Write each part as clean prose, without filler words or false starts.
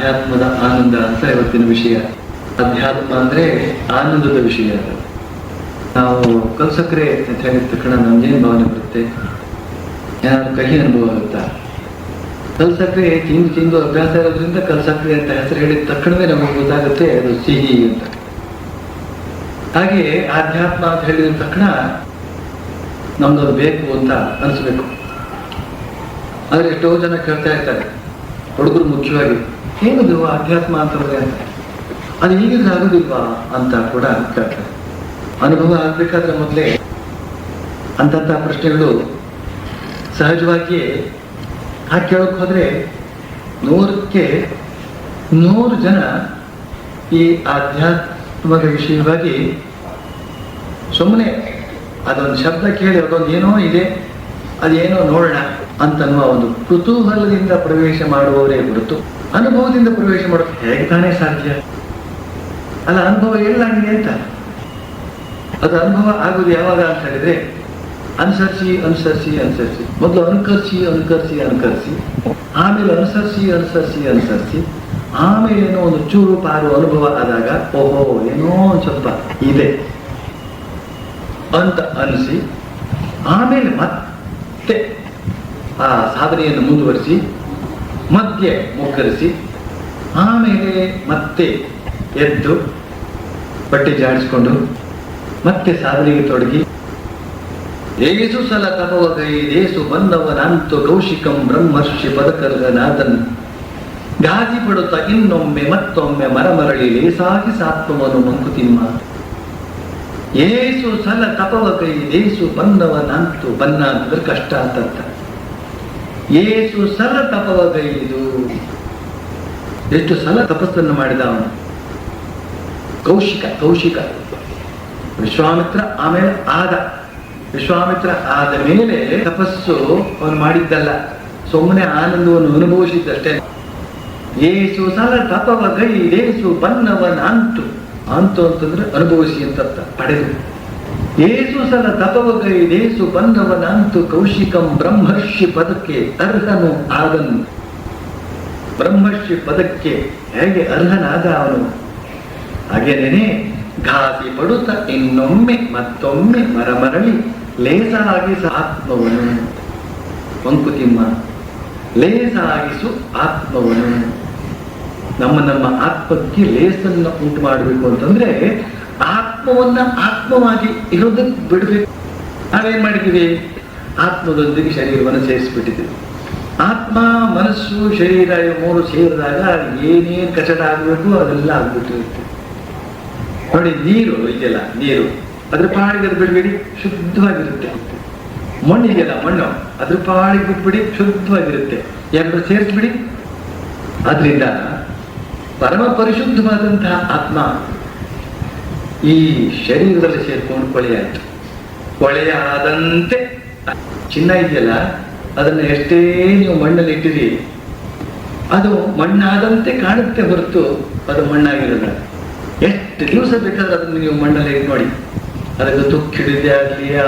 ಆಧ್ಯಾತ್ಮದ ಆನಂದ ಅಂತ ಇವತ್ತಿನ ವಿಷಯ. ಅಧ್ಯಾತ್ಮ ಅಂದ್ರೆ ಆನಂದದ ವಿಷಯ. ನಾವು ಕಲ್ಸಕ್ರೆ ಅಂತ ಹೇಳಿದ ತಕ್ಷಣ ನಮ್ಗೇನು ಭಾವನೆ ಬರುತ್ತೆ? ಏನಾದ್ರು ಕಹಿ ಅನುಭವ ಆಗುತ್ತಾ? ಕಲ್ಸಕ್ರೆ ತಿಂದು ಅಭ್ಯಾಸ ಇರೋದ್ರಿಂದ ಕಲ್ಸಕ್ರೆ ಅಂತ ಹೆಸರು ಹೇಳಿದ ತಕ್ಷಣವೇ ನಮಗೆ ಗೊತ್ತಾಗುತ್ತೆ ಅದು ಸಿಹಿ ಅಂತ. ಹಾಗೆ ಆಧ್ಯಾತ್ಮ ಅಂತ ಹೇಳಿದ ತಕ್ಷಣ ನಮ್ದು ಬೇಕು ಅಂತ ಅನಿಸ್ಬೇಕು. ಆದ್ರೆ ಎಷ್ಟೋ ಜನ ಕೇಳ್ತಾ ಇರ್ತಾರೆ, ಹುಡುಗರು ಮುಖ್ಯವಾಗಿ, ಏನದು ಅಧ್ಯಾತ್ಮ ಅಂತಂದ್ರೆ ಅದು ಹೀಗಿದ್ರೆ ಆಗೋದಿಲ್ವಾ ಅಂತ ಕೂಡ ಕೇಳ್ತಾರೆ. ಅನುಭವ ಆಗ್ಬೇಕಾದ್ರೆ ಮೊದಲೇ ಅಂತಂತ ಪ್ರಶ್ನೆಗಳು ಸಹಜವಾಗಿಯೇ ಹಾಗೆ ಕೇಳೋಕೆ ಹೋದ್ರೆ 100ಕ್ಕೆ 100 ಜನ ಈ ಆಧ್ಯಾತ್ಮದ ವಿಷಯವಾಗಿ ಸುಮ್ಮನೆ ಅದೊಂದು ಶಬ್ದ ಕೇಳಿ ಅದೊಂದು ಏನೋ ಇದೆ, ಅದೇನೋ ನೋಡೋಣ ಅಂತನ್ನುವ ಒಂದು ಕುತೂಹಲದಿಂದ ಪ್ರವೇಶ ಮಾಡುವವರೇ ಹೊರತು ಅನುಭವದಿಂದ ಪ್ರವೇಶ ಮಾಡೋದು ಹೇಗೆ ತಾನೇ ಸಾಧ್ಯ? ಅಲ್ಲ, ಅನುಭವ ಎಲ್ಲಾಗಿದೆ ಅಂತ. ಅದು ಅನುಭವ ಆಗುವುದು ಯಾವಾಗ ಅಂತ ಹೇಳಿದ್ರೆ ಅನುಸರಿಸಿ ಅನುಸರಿಸಿ ಅನುಸರಿಸಿ, ಮೊದಲು ಅನುಕರಿಸಿ ಅನುಕರಿಸಿ ಅನುಕರಿಸಿ, ಆಮೇಲೆ ಅನುಸರಿಸಿ ಅನುಸರಿಸಿ ಅನುಸರಿಸಿ, ಆಮೇಲೆ ಏನೋ ಒಂದು ಚೂರು ಪಾರು ಅನುಭವ ಆದಾಗ ಓಹೋ ಏನೋ ಒಂದು ಸ್ವಲ್ಪ ಇದೆ ಅಂತ ಅನಿಸಿ, ಆಮೇಲೆ ಮತ್ತೆ ಆ ಸಾಧನೆಯನ್ನು ಮುಂದುವರಿಸಿ ಮಧ್ಯೆ ಮುಗ್ಗರಿಸಿ, ಆಮೇಲೆ ಮತ್ತೆ ಎದ್ದು ಬಟ್ಟೆ ಜಾಡಿಸ್ಕೊಂಡು ಮತ್ತೆ ಸಾಧನೆಗೆ ತೊಡಗಿ ಏಸು ಸಲ ತಪವಗೈ ದೇಸು ಬಂದವನಂತು ಕೌಶಿಕಂ ಬ್ರಹ್ಮರ್ಷಿ ಪದಕರ್ಗನಾಥನ್ ಗಾದಿ ಪಡುತ್ತ ಇನ್ನೊಮ್ಮೆ ಮತ್ತೊಮ್ಮೆ ಮರಮರಳಿ ಲೇಸಾಗಿ ಸಾತ್ವವನು ಮಂಕುತಿಮ್ಮ. ಏಸು ಸಲ ತಪವಗೈ ದೇಸು ಬಂದವನಂತು, ಬನ್ನ ಅಂತಂದ್ರೆ ಕಷ್ಟ ಅಂತ. ಏಸು ಸಲ ತಪವಗೈದು, ಎಷ್ಟು ಸಲ ತಪಸ್ಸನ್ನು ಮಾಡಿದ ಅವನು. ಕೌಶಿಕ ವಿಶ್ವಾಮಿತ್ರ ಆಮೇಲೆ ಆದ. ವಿಶ್ವಾಮಿತ್ರ ಆದ ಮೇಲೆ ತಪಸ್ಸು ಅವನು ಮಾಡಿದ್ದಲ್ಲ, ಸುಮ್ಮನೆ ಆನಂದವನ್ನು ಅನುಭವಿಸಿದ್ದಷ್ಟೇ. ಏಸು ಸಲ ತಪವಗೈದೇಸು ಬನ್ನವನ ಅಂತು ಅಂತಂದ್ರೆ ಅನುಭವಿಸಿ ಅಂತ ಪಡೆದು. ಏಸು ಸಲ ತಪವಗೈದೇಸು ಬನ್ನವನ ಅಂತು ಕೌಶಿಕಂ ಬ್ರಹ್ಮರ್ಷಿ ಪದಕ್ಕೆ ಅರ್ಹನು ಆದನು. ಬ್ರಹ್ಮರ್ಷಿ ಪದಕ್ಕೆ ಹೇಗೆ ಅರ್ಹನಾದ ಅವನು, ಹಾಗೇನೇನೆ ಘಾಸಿ ಪಡುತ್ತ ಇನ್ನೊಮ್ಮೆ ಮತ್ತೊಮ್ಮೆ ಮರಮರಳಿ ಲೇಸಾಗಿಸ ಆತ್ಮವನು. ಮಂಕುತಿಮ್ಮ, ಲೇಸಾಗಿಸು ಆತ್ಮವನು. ನಮ್ಮ ಆತ್ಮಕ್ಕೆ ಲೇಸನ್ನು ಉಂಟು ಮಾಡಬೇಕು ಅಂತಂದ್ರೆ ಆತ್ಮವನ್ನ ಆತ್ಮವಾಗಿ ಇರೋದಕ್ಕೆ ಬಿಡಬೇಕು. ನಾವೇನ್ ಮಾಡಿದ್ದೀವಿ? ಆತ್ಮದೊಂದಿಗೆ ಶರೀರವನ್ನು ಸೇರಿಸ್ಬಿಟ್ಟಿದ್ದೀವಿ. ಆತ್ಮ ಮನಸ್ಸು ಶರೀರ ಮೂರು ಸೇರಿದಾಗ ಏನೇನು ಕಚಡ ಆಗಬೇಕು ಅದೆಲ್ಲ ಆಗ್ಬಿಟ್ಟಿರುತ್ತೆ. ನೋಡಿ, ನೀರು ಇದೆಯಲ್ಲ, ನೀರು ಅದ್ರ ಪಾಡಿಗೆ ಅದು ಬಿಡ್ಬೇಡಿ, ಶುದ್ಧವಾಗಿರುತ್ತೆ. ಮಣ್ಣು ಇದೆಯಲ್ಲ, ಮಣ್ಣು ಅದ್ರ ಪಾಡಿಗೆ ಬಿಟ್ಬಿಡಿ, ಶುದ್ಧವಾಗಿರುತ್ತೆ. ಎರಡು ಸೇರಿಸ್ಬಿಡಿ. ಆದ್ರಿಂದ ಪರಮ ಪರಿಶುದ್ಧವಾದಂತಹ ಆತ್ಮ ಈ ಶರೀರದಲ್ಲಿ ಸೇರ್ಕೊಂಡು ಕೊಳೆಯಾಯಿತು. ಕೊಳೆಯಾದಂತೆ ಚಿನ್ನ ಇದೆಯಲ್ಲ, ಅದನ್ನ ಎಷ್ಟೇ ನೀವು ಮಣ್ಣಲ್ಲಿ ಇಟ್ಟಿರಿ ಅದು ಮಣ್ಣಾದಂತೆ ಕಾಣುತ್ತೆ ಹೊರತು ಅದು ಮಣ್ಣಾಗಿರಲ್ಲ. ಎಷ್ಟು ದಿವಸ ಬೇಕಾದ್ರೆ ಅದನ್ನು ನೀವು ಮಣ್ಣಲ್ಲಿ ನೋಡಿ, ಅದಕ್ಕೆ ತುಕ್ಕು ಹಿಡಿದೇ ಆಗಲಿ, ಆ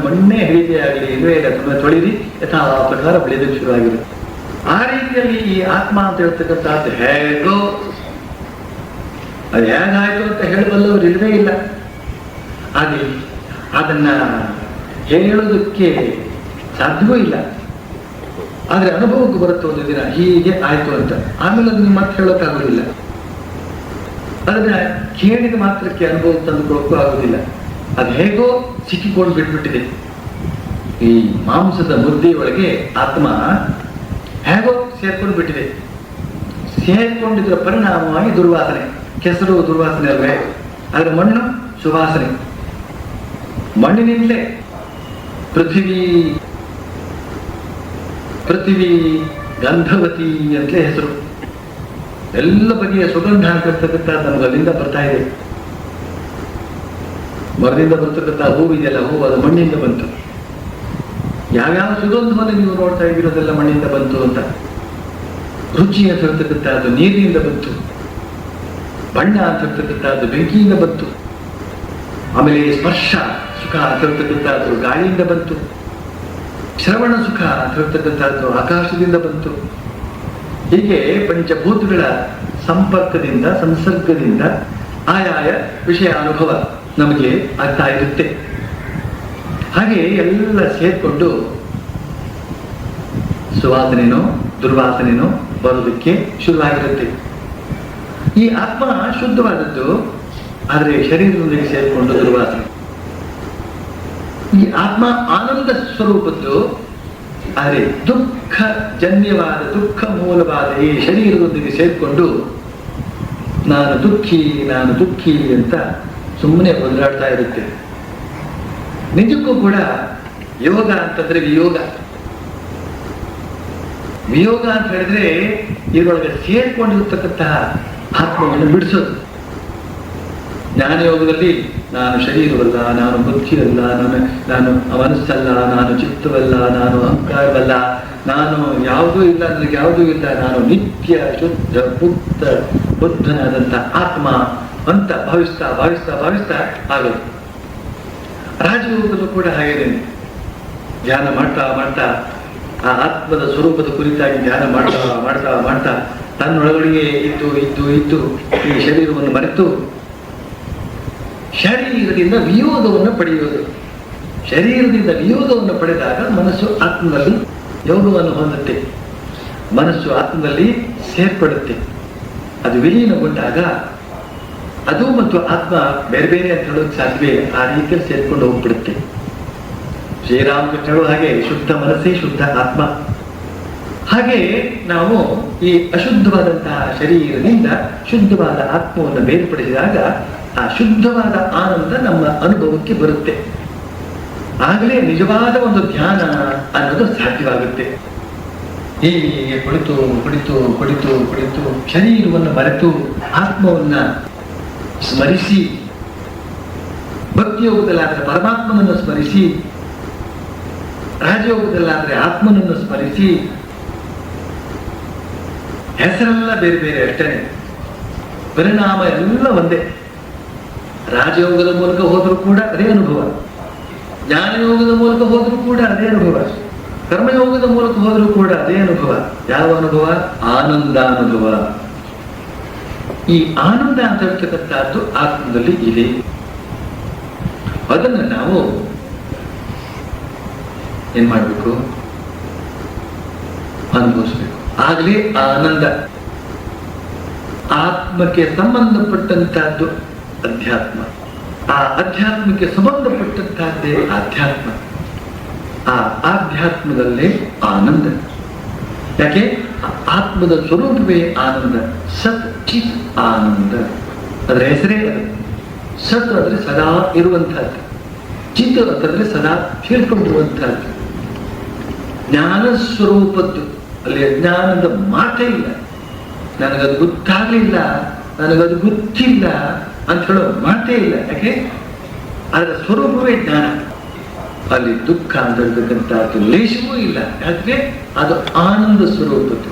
ಮಣ್ಣೇ ಹಿಡಿದೇ ಆಗಲಿ, ಇಲ್ಲವೇ ಇಲ್ಲ, ತುಂಬ ತೊಳಿರಿ, ಯಥಾ ಪ್ರಕಾರ ಬೆಳೆಯೋದಕ್ಕೆ ಶುರುವಾಗಿರುತ್ತೆ. ಆ ರೀತಿಯಲ್ಲಿ ಈ ಆತ್ಮ ಅಂತ ಹೇಳ್ತಕ್ಕಂಥದ್ದು ಹೇಗೋ ಅದು ಹೇಗಾಯ್ತು ಅಂತ ಹೇಳಬಲ್ಲವರು ಇಲ್ಲವೇ ಇಲ್ಲ. ಹಾಗೆ ಅದನ್ನ ಹೇಳೋದಕ್ಕೆ ಸಾಧ್ಯವೂ ಇಲ್ಲ. ಆದ್ರೆ ಅನುಭವಕ್ಕೆ ಬರುತ್ತೆ ಒಂದು ದಿನ ಹೀಗೆ ಆಯ್ತು ಅಂತ, ಆಮೇಲೆ ಅದನ್ನ ಮತ್ತೆ ಹೇಳೋಕ್ಕಾಗೋದಿಲ್ಲ. ಅದನ್ನ ಕೇಳಿದ ಮಾತ್ರಕ್ಕೆ ಅನುಭವ ತಂದುಕೊಳ್ಳೋಕ್ಕೂ ಆಗೋದಿಲ್ಲ. ಅದು ಹೇಗೋ ಸಿಕ್ಕಿಕೊಂಡು ಬಿಟ್ಬಿಟ್ಟಿದೆ. ಈ ಮಾಂಸದ ಮುದ್ದೆಯೊಳಗೆ ಆತ್ಮ ಹೇಗೋ ಸೇರ್ಕೊಂಡು ಬಿಟ್ಟಿದೆ. ಸೇರ್ಕೊಂಡಿದ್ರ ಪರಿಣಾಮವಾಗಿ ದುರ್ವಾಸನೆ. ಕೆಸರು ದುರ್ವಾಸನೆ ಅಲ್ವೇ, ಆದ್ರೆ ಮಣ್ಣು ಸುವಾಸನೆ. ಮಣ್ಣಿನಿಂದಲೇ ಪೃಥ್ವಿ ಗಂಧವತಿ ಅಂತಲೇ ಹೆಸರು. ಎಲ್ಲ ಬಗೆಯ ಸುಗಂಧ ಹಾಕಿರ್ತಕ್ಕಂಥ ನಮ್ಗೆ ಅಲ್ಲಿಂದ ಬರ್ತಾ ಇದೆ. ಮರದಿಂದ ಬರ್ತಕ್ಕಂಥ ಹೂವಿದೆಯಲ್ಲ, ಹೂವು ಅದು ಮಣ್ಣಿಂದ ಬಂತು. ಯಾವ್ಯಾವ ಸುಗಂಧವನ್ನು ನೀವು ನೋಡ್ತಾ ಇದ್ದೀರೋದೆಲ್ಲ ಮಣ್ಣಿಂದ ಬಂತು ಅಂತ. ರುಚಿ ಅಂತ ಹೇಳ್ತಕ್ಕಂಥದ್ದು ನೀರಿನಿಂದ ಬಂತು. ಬಣ್ಣ ಅಂತ ಹೇಳ್ತಕ್ಕಂಥದ್ದು ಬೆಂಕಿಯಿಂದ ಬಂತು. ಆಮೇಲೆ ಸ್ಪರ್ಶ ಸುಖ ಅಂತ ಹೇಳ್ತಕ್ಕಂಥದ್ದು ಗಾಳಿಯಿಂದ ಬಂತು. ಶ್ರವಣ ಸುಖ ಅಂತ ಹೇಳ್ತಕ್ಕಂಥದ್ದು ಆಕಾಶದಿಂದ ಬಂತು. ಹೀಗೆ ಪಂಚಭೂತಗಳ ಸಂಪರ್ಕದಿಂದ ಸಂಸರ್ಗದಿಂದ ಆಯಾಯ ವಿಷಯ ಅನುಭವ ನಮಗೆ ಆಗ್ತಾ ಇರುತ್ತೆ. ಹಾಗೆ ಎಲ್ಲ ಸೇರ್ಕೊಂಡು ಸುವಾಸನೆನೋ ದುರ್ವಾಸನೆನೋ ಬರೋದಕ್ಕೆ ಶುರುವಾಗಿರುತ್ತೆ. ಈ ಆತ್ಮ ಶುದ್ಧವಾದದ್ದು, ಆದರೆ ಶರೀರದೊಂದಿಗೆ ಸೇರಿಕೊಂಡು ದುರ್ವಾಸನೆ. ಈ ಆತ್ಮ ಆನಂದ ಸ್ವರೂಪದ್ದು, ಆದರೆ ದುಃಖ ಜನ್ಯವಾದ ದುಃಖ ಮೂಲವಾದ ಈ ಶರೀರದೊಂದಿಗೆ ಸೇರಿಕೊಂಡು ನಾನು ದುಃಖಿ ಅಂತ ಸುಮ್ಮನೆ ಒದರಾಡ್ತಾ ಇರುತ್ತೆ. ನಿಜಕ್ಕೂ ಕೂಡ ಯೋಗ ಅಂತಂದ್ರೆ ವಿಯೋಗ ಅಂತ ಹೇಳಿದ್ರೆ ಇದರೊಳಗೆ ಸೇರ್ಕೊಂಡಿರ್ತಕ್ಕಂತಹ ಆತ್ಮವನ್ನು ಬಿಡಿಸೋದು. ಜ್ಞಾನಯೋಗದಲ್ಲಿ ನಾನು ಶರೀರವಲ್ಲ, ನಾನು ಬುದ್ಧಿಯಲ್ಲ, ನಾನು ಮನಸ್ಸಲ್ಲ, ನಾನು ಚಿತ್ತವಲ್ಲ, ನಾನು ಅಹಂಕಾರವಲ್ಲ, ನಾನು ಯಾವುದೂ ಇಲ್ಲ, ನನಗೆ ಯಾವುದೂ ಇಲ್ಲ, ನಾನು ನಿತ್ಯ ಶುದ್ಧ ಮುಕ್ತ ಬುದ್ಧನಾದಂಥ ಆತ್ಮ ಅಂತ ಭಾವಿಸ್ತಾ ಆಗೋದು. ರಾಜಯೋಗದಲ್ಲೂ ಕೂಡ ಹಾಗೇನೆ ಧ್ಯಾನ ಮಾಡ್ತಾ ಆ ಆತ್ಮದ ಸ್ವರೂಪದ ಕುರಿತಾಗಿ ಧ್ಯಾನ ಮಾಡ್ತಾ ತನ್ನೊಳಗಡೆಗೆ ಇದ್ದು ಈ ಶರೀರವನ್ನು ಮರೆತು ಶರೀರದಿಂದ ವಿಯೋಗವನ್ನು ಪಡೆಯುವುದು. ಶರೀರದಿಂದ ವಿಯೋಗವನ್ನು ಪಡೆದಾಗ ಮನಸ್ಸು ಆತ್ಮದಲ್ಲಿ ಯೋಗವನ್ನು ಹೊಂದುತ್ತೆ, ಮನಸ್ಸು ಆತ್ಮದಲ್ಲಿ ಸೇರ್ಪಡುತ್ತೆ. ಅದು ವಿಲೀನಗೊಂಡಾಗ ಅದು ಮತ್ತು ಆತ್ಮ ಬೇರೆ ಬೇರೆ ಅಂತ ಹೇಳೋದಕ್ಕೆ ಸಾಧ್ಯವೇ? ಆ ರೀತಿಯಲ್ಲಿ ಸೇರ್ಕೊಂಡು ಹೋಗ್ಬಿಡುತ್ತೆ. ಶ್ರೀರಾಮಕೃಷ್ಣರು ಹಾಗೆ ಶುದ್ಧ ಮನಸ್ಸೇ ಶುದ್ಧ ಆತ್ಮ. ಹಾಗೆ ನಾವು ಈ ಅಶುದ್ಧವಾದಂತಹ ಶರೀರದಿಂದ ಶುದ್ಧವಾದ ಆತ್ಮವನ್ನು ಬೇರ್ಪಡಿಸಿದಾಗ ಆ ಶುದ್ಧವಾದ ಆನಂದ ನಮ್ಮ ಅನುಭವಕ್ಕೆ ಬರುತ್ತೆ. ಆಗಲೇ ನಿಜವಾದ ಒಂದು ಧ್ಯಾನ ಅನ್ನೋದು ಸಾಧ್ಯವಾಗುತ್ತೆ. ಹೀಗೆ ಕುಳಿತು ಶರೀರವನ್ನು ಮರೆತು ಆತ್ಮವನ್ನ ಸ್ಮರಿಸಿ, ಭಕ್ತಿಯೋಗದಲ್ಲಾದ್ರೆ ಪರಮಾತ್ಮನನ್ನು ಸ್ಮರಿಸಿ, ರಾಜಯೋಗದಲ್ಲಾದ್ರೆ ಆತ್ಮನನ್ನು ಸ್ಮರಿಸಿ, ಹೆಸರೆಲ್ಲ ಬೇರೆ ಬೇರೆ ಅಷ್ಟೇನೆ, ಪರಿಣಾಮ ಎಲ್ಲ ಒಂದೇ. ರಾಜಯೋಗದ ಮೂಲಕ ಹೋದರೂ ಕೂಡ ಅದೇ ಅನುಭವ, ಜ್ಞಾನಯೋಗದ ಮೂಲಕ ಹೋದರೂ ಕೂಡ ಅದೇ ಅನುಭವ, ಕರ್ಮಯೋಗದ ಮೂಲಕ ಹೋದರೂ ಕೂಡ ಅದೇ ಅನುಭವ. ಯಾವ ಅನುಭವ? ಆನಂದ ಅನುಭವ. ಈ ಆನಂದ ಅಂತ ಹೇಳ್ತಕ್ಕಂಥದ್ದು ಆತ್ಮದಲ್ಲಿ ಇದೆ. ಅದನ್ನು ನಾವು ಏನ್ ಮಾಡಬೇಕು? ಅನುಭವಿಸ್ಬೇಕು. ಆಗಲೇ ಆ ಆನಂದ. ಆತ್ಮಕ್ಕೆ ಸಂಬಂಧಪಟ್ಟಂತಹದ್ದು ಅಧ್ಯಾತ್ಮ, ಆ ಅಧ್ಯಾತ್ಮಕ್ಕೆ ಸಂಬಂಧಪಟ್ಟಂತಹದ್ದೇ ಆಧ್ಯಾತ್ಮ. ಆ ಆಧ್ಯಾತ್ಮದಲ್ಲೇ ಆನಂದ. ಯಾಕೆ? ಆತ್ಮದ ಸ್ವರೂಪವೇ ಆನಂದ. ಸತ್ ಚಿತ್ ಆನಂದ, ಅದರ ಹೆಸರೇ ಅದು. ಸತ್ ಅಂದ್ರೆ ಸದಾ ಇರುವಂತಹದ್ದು, ಚಿತ್ ಅಂತಂದ್ರೆ ಸದಾ ತಿಳ್ಕೊಂಡಿರುವಂತಹದ್ದು, ಜ್ಞಾನ ಸ್ವರೂಪದ್ದು. ಅಲ್ಲಿ ಅಜ್ಞಾನದ ಮಾತೇ ಇಲ್ಲ. ನನಗದು ಗೊತ್ತಾಗ್ಲಿಲ್ಲ, ನನಗದು ಗೊತ್ತಿಲ್ಲ ಅಂತ ಹೇಳೋ ಮಾತೇ ಇಲ್ಲ. ಯಾಕೆ? ಅದರ ಸ್ವರೂಪವೇ ಜ್ಞಾನ. ಅಲ್ಲಿ ದುಃಖ ಅಂತ ಹೇಳ್ತಕ್ಕಂಥದ್ದು ಲೇಷವೂ ಇಲ್ಲ. ಯಾಕೆ? ಅದು ಆನಂದ ಸ್ವರೂಪದ್ದು.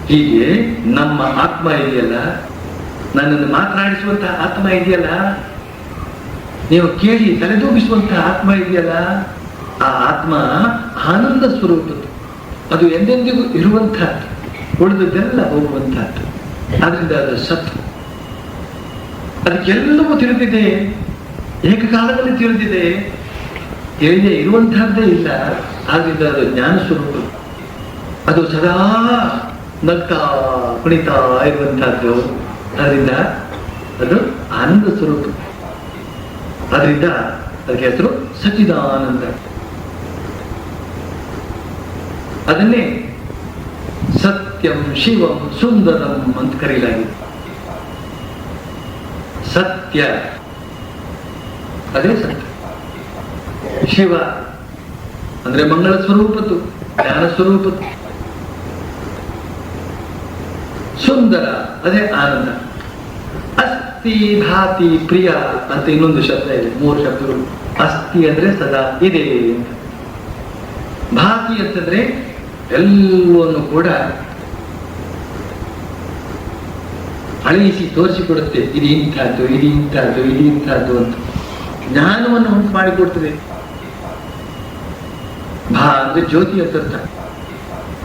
ಹೀಗೆ ನಮ್ಮ ಆತ್ಮ ಇದೆಯಲ್ಲ, ನನ್ನನ್ನು ಮಾತನಾಡಿಸುವಂತಹ ಆತ್ಮ ಇದೆಯಲ್ಲ, ನೀವು ಕೇಳಿ ತಲೆದೂಗಿಸುವಂತಹ ಆತ್ಮ ಇದೆಯಲ್ಲ, ಆ ಆತ್ಮ ಆನಂದ ಸ್ವರೂಪದ್ದು. ಅದು ಎಂದೆಂದಿಗೂ ಇರುವಂತಹದ್ದು, ಉಳಿದದ್ದೆಲ್ಲ ಹೋಗುವಂತಹದ್ದು. ಆದ್ರಿಂದ ಅದು ಸತ್. ಅದಕ್ಕೆಲ್ಲವೂ ತಿಳಿದಿದೆ, ಏಕಕಾಲದಲ್ಲಿ ತಿಳಿದಿದೆ, ತಿಳಿದೇ ಇರುವಂತಹದ್ದೇ ಇಲ್ಲ. ಆದ್ರಿಂದ ಅದು ಜ್ಞಾನ ಸ್ವರೂಪ. ಅದು ಸದಾ ನಗ್ತಾ ಕುಣಿತಾ ಇರುವಂತಹದ್ದು. ಅದರಿಂದ ಅದು ಆನಂದ ಸ್ವರೂಪ. ಅದರಿಂದ ಅದಕ್ಕೆ ಹೆಸರು ಸಚ್ಚಿದಾನಂದ. ಅದನ್ನೇ ಸತ್ಯಂ ಶಿವಂ ಸುಂದರಂ ಅಂತ ಕರೆಯಲಾಗಿದೆ. ಸತ್ಯ ಅದೇ ಸತ್ಯ. ಶಿವ ಅಂದ್ರೆ ಮಂಗಳ ಸ್ವರೂಪದ್ದು, ಜ್ಞಾನ ಸ್ವರೂಪದ್ದು. ಸುಂದರ ಅದೇ ಆನಂದ. ಅಸ್ತಿ ಭಾತಿ ಪ್ರಿಯ ಅಂತ ಇನ್ನೊಂದು ಶಬ್ದ ಇದೆ. 3 ಶಬ್ದಗಳು. ಅಸ್ತಿ ಅಂದ್ರೆ ಸದಾ ಇದೆ ಅಂತ, ಭಾತಿ ಅಂತಂದ್ರೆ ಎಲ್ಲವನ್ನು ಕೂಡ ಅಳಿಸಿ ತೋರಿಸಿಕೊಡುತ್ತೆ. ಇದು ಇಂಥದ್ದು, ಇದು ಇಂಥದ್ದು, ಇದು ಇಂಥದ್ದು ಅಂತ ಜ್ಞಾನವನ್ನು ಉಂಟು ಮಾಡಿಕೊಡ್ತದೆ. ಭಾ ಅಂದ್ರೆ ಜ್ಯೋತಿ ಅಂತ ಅರ್ಥ.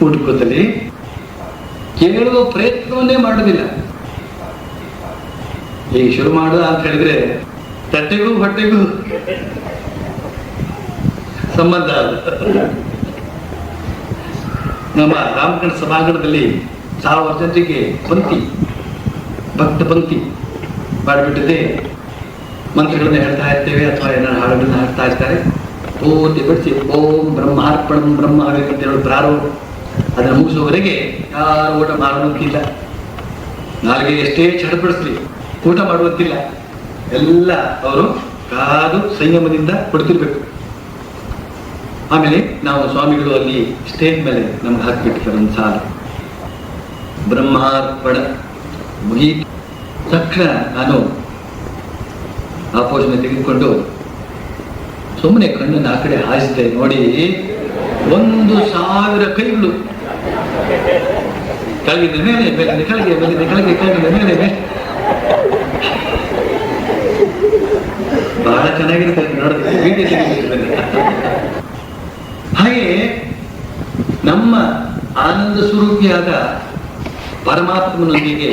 ಹುಡುಕುತ್ತಲಿ ಕೇಳುವ ಪ್ರಯತ್ನವನ್ನೇ ಮಾಡುವುದಿಲ್ಲ. ಈಗ ಶುರು ಮಾಡುವ ಅಂತ ಹೇಳಿದ್ರೆ ತಟ್ಟೆಗೂ ಹೊಟ್ಟೆಗೂ ಸಂಬಂಧ ಅದು. ನಮ್ಮ ರಾಮಕೃಷ್ಣ ಸಭಾಂಗಣದಲ್ಲಿ 1000 ಜನರಿಗೆ ಭಕ್ತ ಪಂಕ್ತಿ ಮಾಡಿಬಿಟ್ಟಿದೆ. ಮಂತ್ರಗಳನ್ನ ಹೇಳ್ತಾ ಇರ್ತೇವೆ ಅಥವಾ ಏನಾದ್ರು ಹಾಡುಗಳನ್ನ ಹಾಡ್ತಾ ಇರ್ತಾರೆ. ಪೂರ್ತಿ ಬಿಡಿಸಿ ಓಂ ಬ್ರಹ್ಮಾರ್ಪಣಂ ಬ್ರಹ್ಮ ಆಗಬೇಕಂತ ಹೇಳೋದು ಪ್ರಾರಂಭ. ಅದನ್ನು ಮುಗಿಸುವವರೆಗೆ ಯಾರು ಊಟ ಮಾಡೋಕ್ಕಿಲ್ಲ. ನಾಲ್ಗೆ ಎಷ್ಟೇ ಚಡಪಡಿಸ್ಲಿ ಊಟ ಮಾಡುವಂತಿಲ್ಲ. ಎಲ್ಲ ಅವರು ಕಾದು ಸಂಯಮದಿಂದ ಕೊಡ್ತಿರ್ಬೇಕು. ಆಮೇಲೆ ನಾವು ಸ್ವಾಮಿಗಳು ಅಲ್ಲಿ ಸ್ಟೇಜ್ ಮೇಲೆ ನಮ್ಗೆ ಹಾಕಿಬಿಟ್ಟಿದ್ದಾರೆ ಒಂದು ಸಾಲು, ಬ್ರಹ್ಮಾರ್ಪಣ ಮುಗಿ ತಕ್ಷಣ ನಾನು ಆಪೋಷಣೆ ತೆಗೆದುಕೊಂಡು ಸುಮ್ಮನೆ ಕಣ್ಣನ್ನು ಆ ಕಡೆ ಹಾಯಿಸಿದೆ. ನೋಡಿ 1,000 ಕೈಗಳು ಕೆಳಗಿಂದ ಮೇಲೆ ಮೇಲಿಂದ ಕೆಳಗೆ ಮೇಲಿಂದ ಕೆಳಗೆ ಕೆಳಗಿಂದ ಮೇಲೆ ಮೇಲೆ. ಬಹಳ ಚೆನ್ನಾಗಿರುತ್ತೆ ನೋಡಿದ್ರೆ ವಿಡಿಯೋ ತೆಗೆದಿರ್ತದೆ. ಹಾಗೆ ನಮ್ಮ ಆನಂದ ಸ್ವರೂಪಿಯಾದ ಪರಮಾತ್ಮನೊಂದಿಗೆ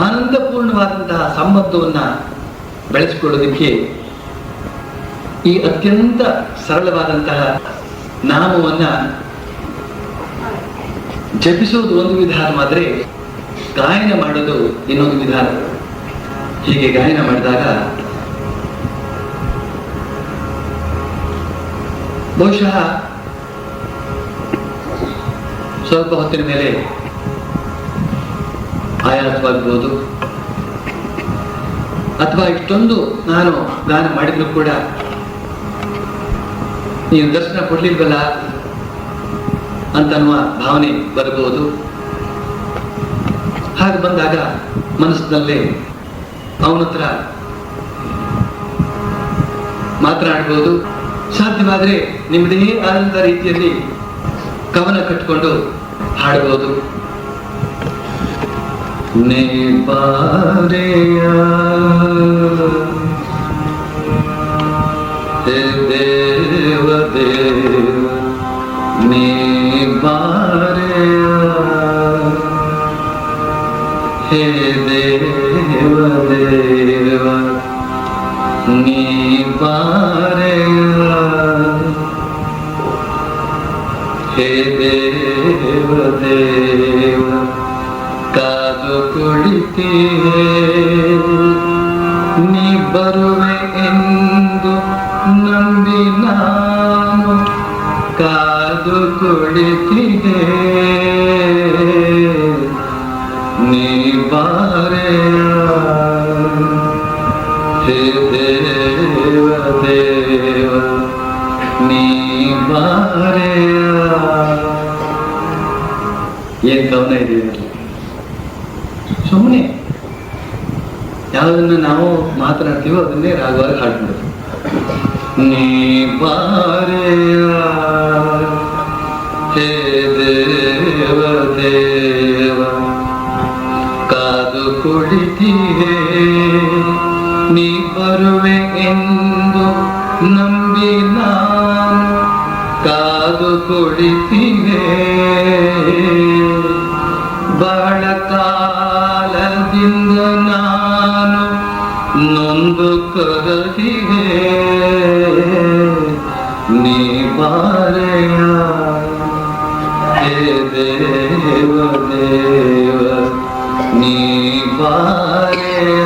ಆನಂದಪೂರ್ಣವಾದಂತಹ ಸಂಬಂಧವನ್ನ ಬೆಳೆಸಿಕೊಳ್ಳೋದಕ್ಕೆ ಈ ಅತ್ಯಂತ ಸರಳವಾದಂತಹ ನಾಮವನ್ನ ಜಪಿಸುವುದು ಒಂದು ವಿಧಾನವಾದರೆ ಗಾಯನ ಮಾಡೋದು ಇನ್ನೊಂದು ವಿಧಾನ. ಹೀಗೆ ಗಾಯನ ಮಾಡಿದಾಗ ಬಹುಶಃ ಸ್ವಲ್ಪ ಹೊತ್ತಿನ ಮೇಲೆ ಆಯಾಸವಾಗಬಹುದು, ಅಥವಾ ಇಷ್ಟೊಂದು ನಾನು ಗಾನ ಮಾಡಿದ್ರು ಕೂಡ ನೀವು ದರ್ಶನ ಕೊಡ್ಲಿಲ್ವಲ್ಲ ಅಂತನ್ನುವ ಭಾವನೆ ಬರಬಹುದು. ಹಾಗೆ ಬಂದಾಗ ಮನಸ್ಸಿನಲ್ಲೇ ಅವನ ಹತ್ರ ಮಾತನಾಡಬಹುದು. ಸಾಧ್ಯವಾದರೆ ನಿಮ್ಮದೇ ಆದಂತ ರೀತಿಯಲ್ಲಿ ಕವನ ಕಟ್ಟಿಕೊಂಡು ಹಾಡಬಹುದು. ನೇ ಬಾರೆಯ ದೇವ ದೇವ ನೇ ಬಾರೆಯ ಹೇ ದೇವ ದೇವ ನೀ ಬಾರೆಯ ಹೇ ದೇವ ದೇವ ಕಾದು ಕುಳಿತಿಯೇ ನೀ ಬರುವೆ ಎಂದು ನಂಬಿ ನಾನು ಕಾದು ಕುಳಿತಿದೆ ನೀ ಬಾರೆಯ ಹೇ ದೇವ ದೇವ ನೀ ಬಾರೆಯ. ಏನ್ ಕವನ ಇದೆಯಲ್ಲ, ಸುಮ್ಮನೆ ಯಾವುದನ್ನ ನಾವು ಮಾತನಾಡ್ತೀವೋ ಅದನ್ನೇ ರಾಗವಾಗಿ ಹಾಡ್ಬಿಡೋದು. ನೀ ಬಾರೆಯ ಹೇ ದೇವ ದೇವ ಕಾದು ಕುಳಿತಿಯೇ ನೀ ಬರುವೆ ಎಂದು ನಂಬಿ ನಾನು ಕಾದು ಕುಳಿತಿಯೇ ಬಹಳ ಕಾಲದಿಂದ ನಾನು ನೊಂದು ಕರಗಿಯೇ ನೀ ಬಾರೆಯ ಹೇ ದೇವ ದೇವ ನೀ ಬಾರೆಯ.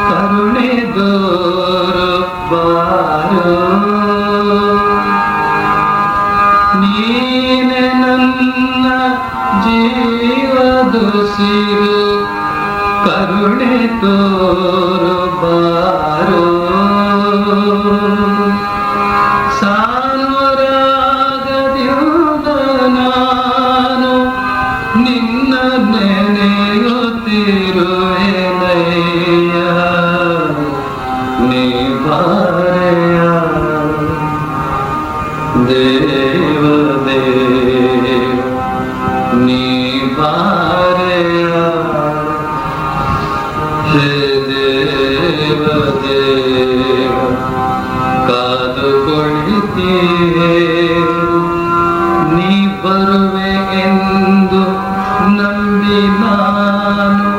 ಕರುಣೆ ದೋರು ಬಾರೋ ನೀನೆ ನನ್ನ ಜೀವದುಸಿರು ಕರುಣೆ ತೋರು ಬಾರೋ ಸಾನುರಾಗದಿಂದ ನಾನು ನಿನ್ನ ನೆನೆ ನಾನು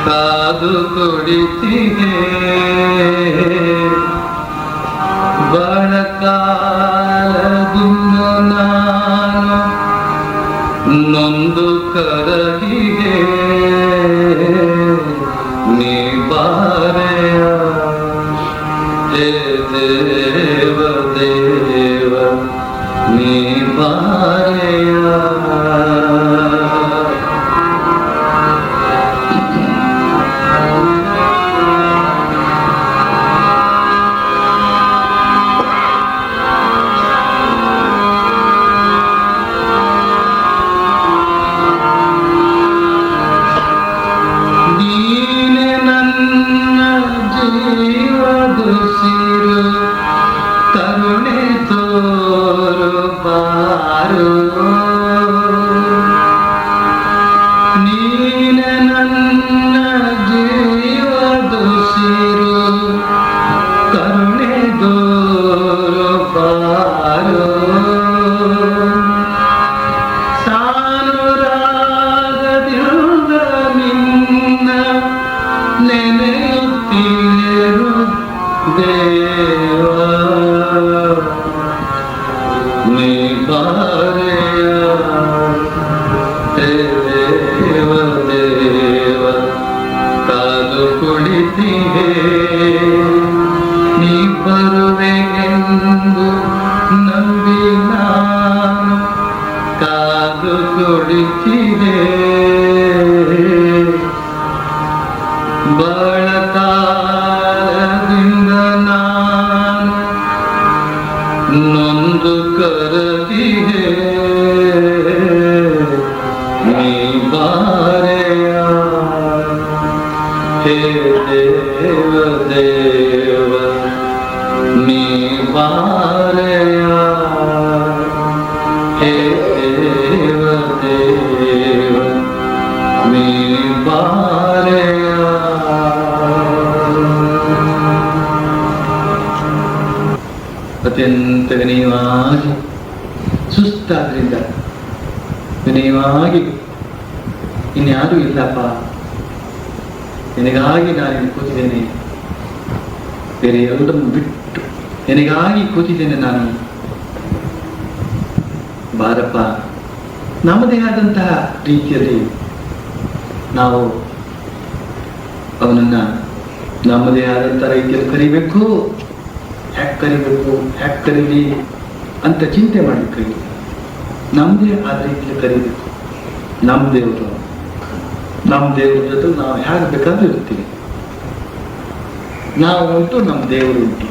ಕಾದು ಕುಳಿತಿಗೆ ಬಹಳ ಕಾಲದಿಂದ ನಾನು ನೊಂದು ಕರಗಿಗೆ ನೀ ಬಾರೆಯ ಹೇ ದೇವ ದೇವ ನೀ ಬಾರೆಯ. ಕರುಣೆ ತೋರು ಬಾರು ನೀನೆ ನನ್ನ ಜೀವದುಸಿರು ಕರುಣೆ ತೋರು ಬಾರು ಸಾನುರಾಗದಿಂದ ನಿನ್ನ ನೆನೆಯುತ್ತೀರು ದೇವ ನೀ ಬಾರೆಯ ದೇವ ದೇವ ಕಾದು ಕುಳಿತಿಗೆ ನೀ ಬರುವೆ ಎಂದು ನಂಬಿ ನಾನು ಕಾದು ಕುಳಿತಿಗೆ ಬಳಕಾಲದಿಂದ ನಾನು ನೊಂದು ಕರಗಿಗೆ ನೀ ಬಾರೆಯ ಹೇ ದೇವ ದೇವ ನೀ ಬಾರೆಯ ಹೇ ದೇವ ದೇವ ನೀ ಬಾರೆಯ. ಅತ್ಯಂತ ವಿನಯವಾಗಿ ಸುಸ್ತಾದ್ರಿಂದ ವಿನಯವಾಗಿ ಇನ್ಯಾರೂ ಇಲ್ಲಪ್ಪ, ನಿನಗಾಗಿ ನಾನು ಕೂತಿದ್ದೇನೆ, ಬೇರೆ ಎಲ್ಲರನ್ನು ಬಿಟ್ಟು ನಿನಗಾಗಿ ಕೂತಿದ್ದೇನೆ ನಾನು, ಬಾರಪ್ಪ. ನಮ್ಮದೇ ಆದಂತಹ ರೀತಿಯಲ್ಲಿ ನಾವು ಅವನನ್ನ ನಮ್ಮದೇ ಆದಂತಹ ರೀತಿಯಲ್ಲಿ ಕರಿಬೇಕು. ಹ್ಯಾಕ್ ಕರಿಬೇಕು, ಹ್ಯಾಕ್ ಕರೀಲಿ ಅಂತ ಚಿಂತೆ ಮಾಡಲಿಕ್ಕೆ ನಮ್ಮದೇ ಆದ ರೀತಿಯಲ್ಲಿ ಕರಿಬೇಕು. ನಮ್ಮ ದೇವರು ಜೊತೆ ನಾವು ಹೇಗೆ ಬೇಕಾದ್ರೂ ಇರ್ತೀವಿ. ನಾವು ಉಂಟು, ನಮ್ಮ ದೇವರು ಉಂಟು.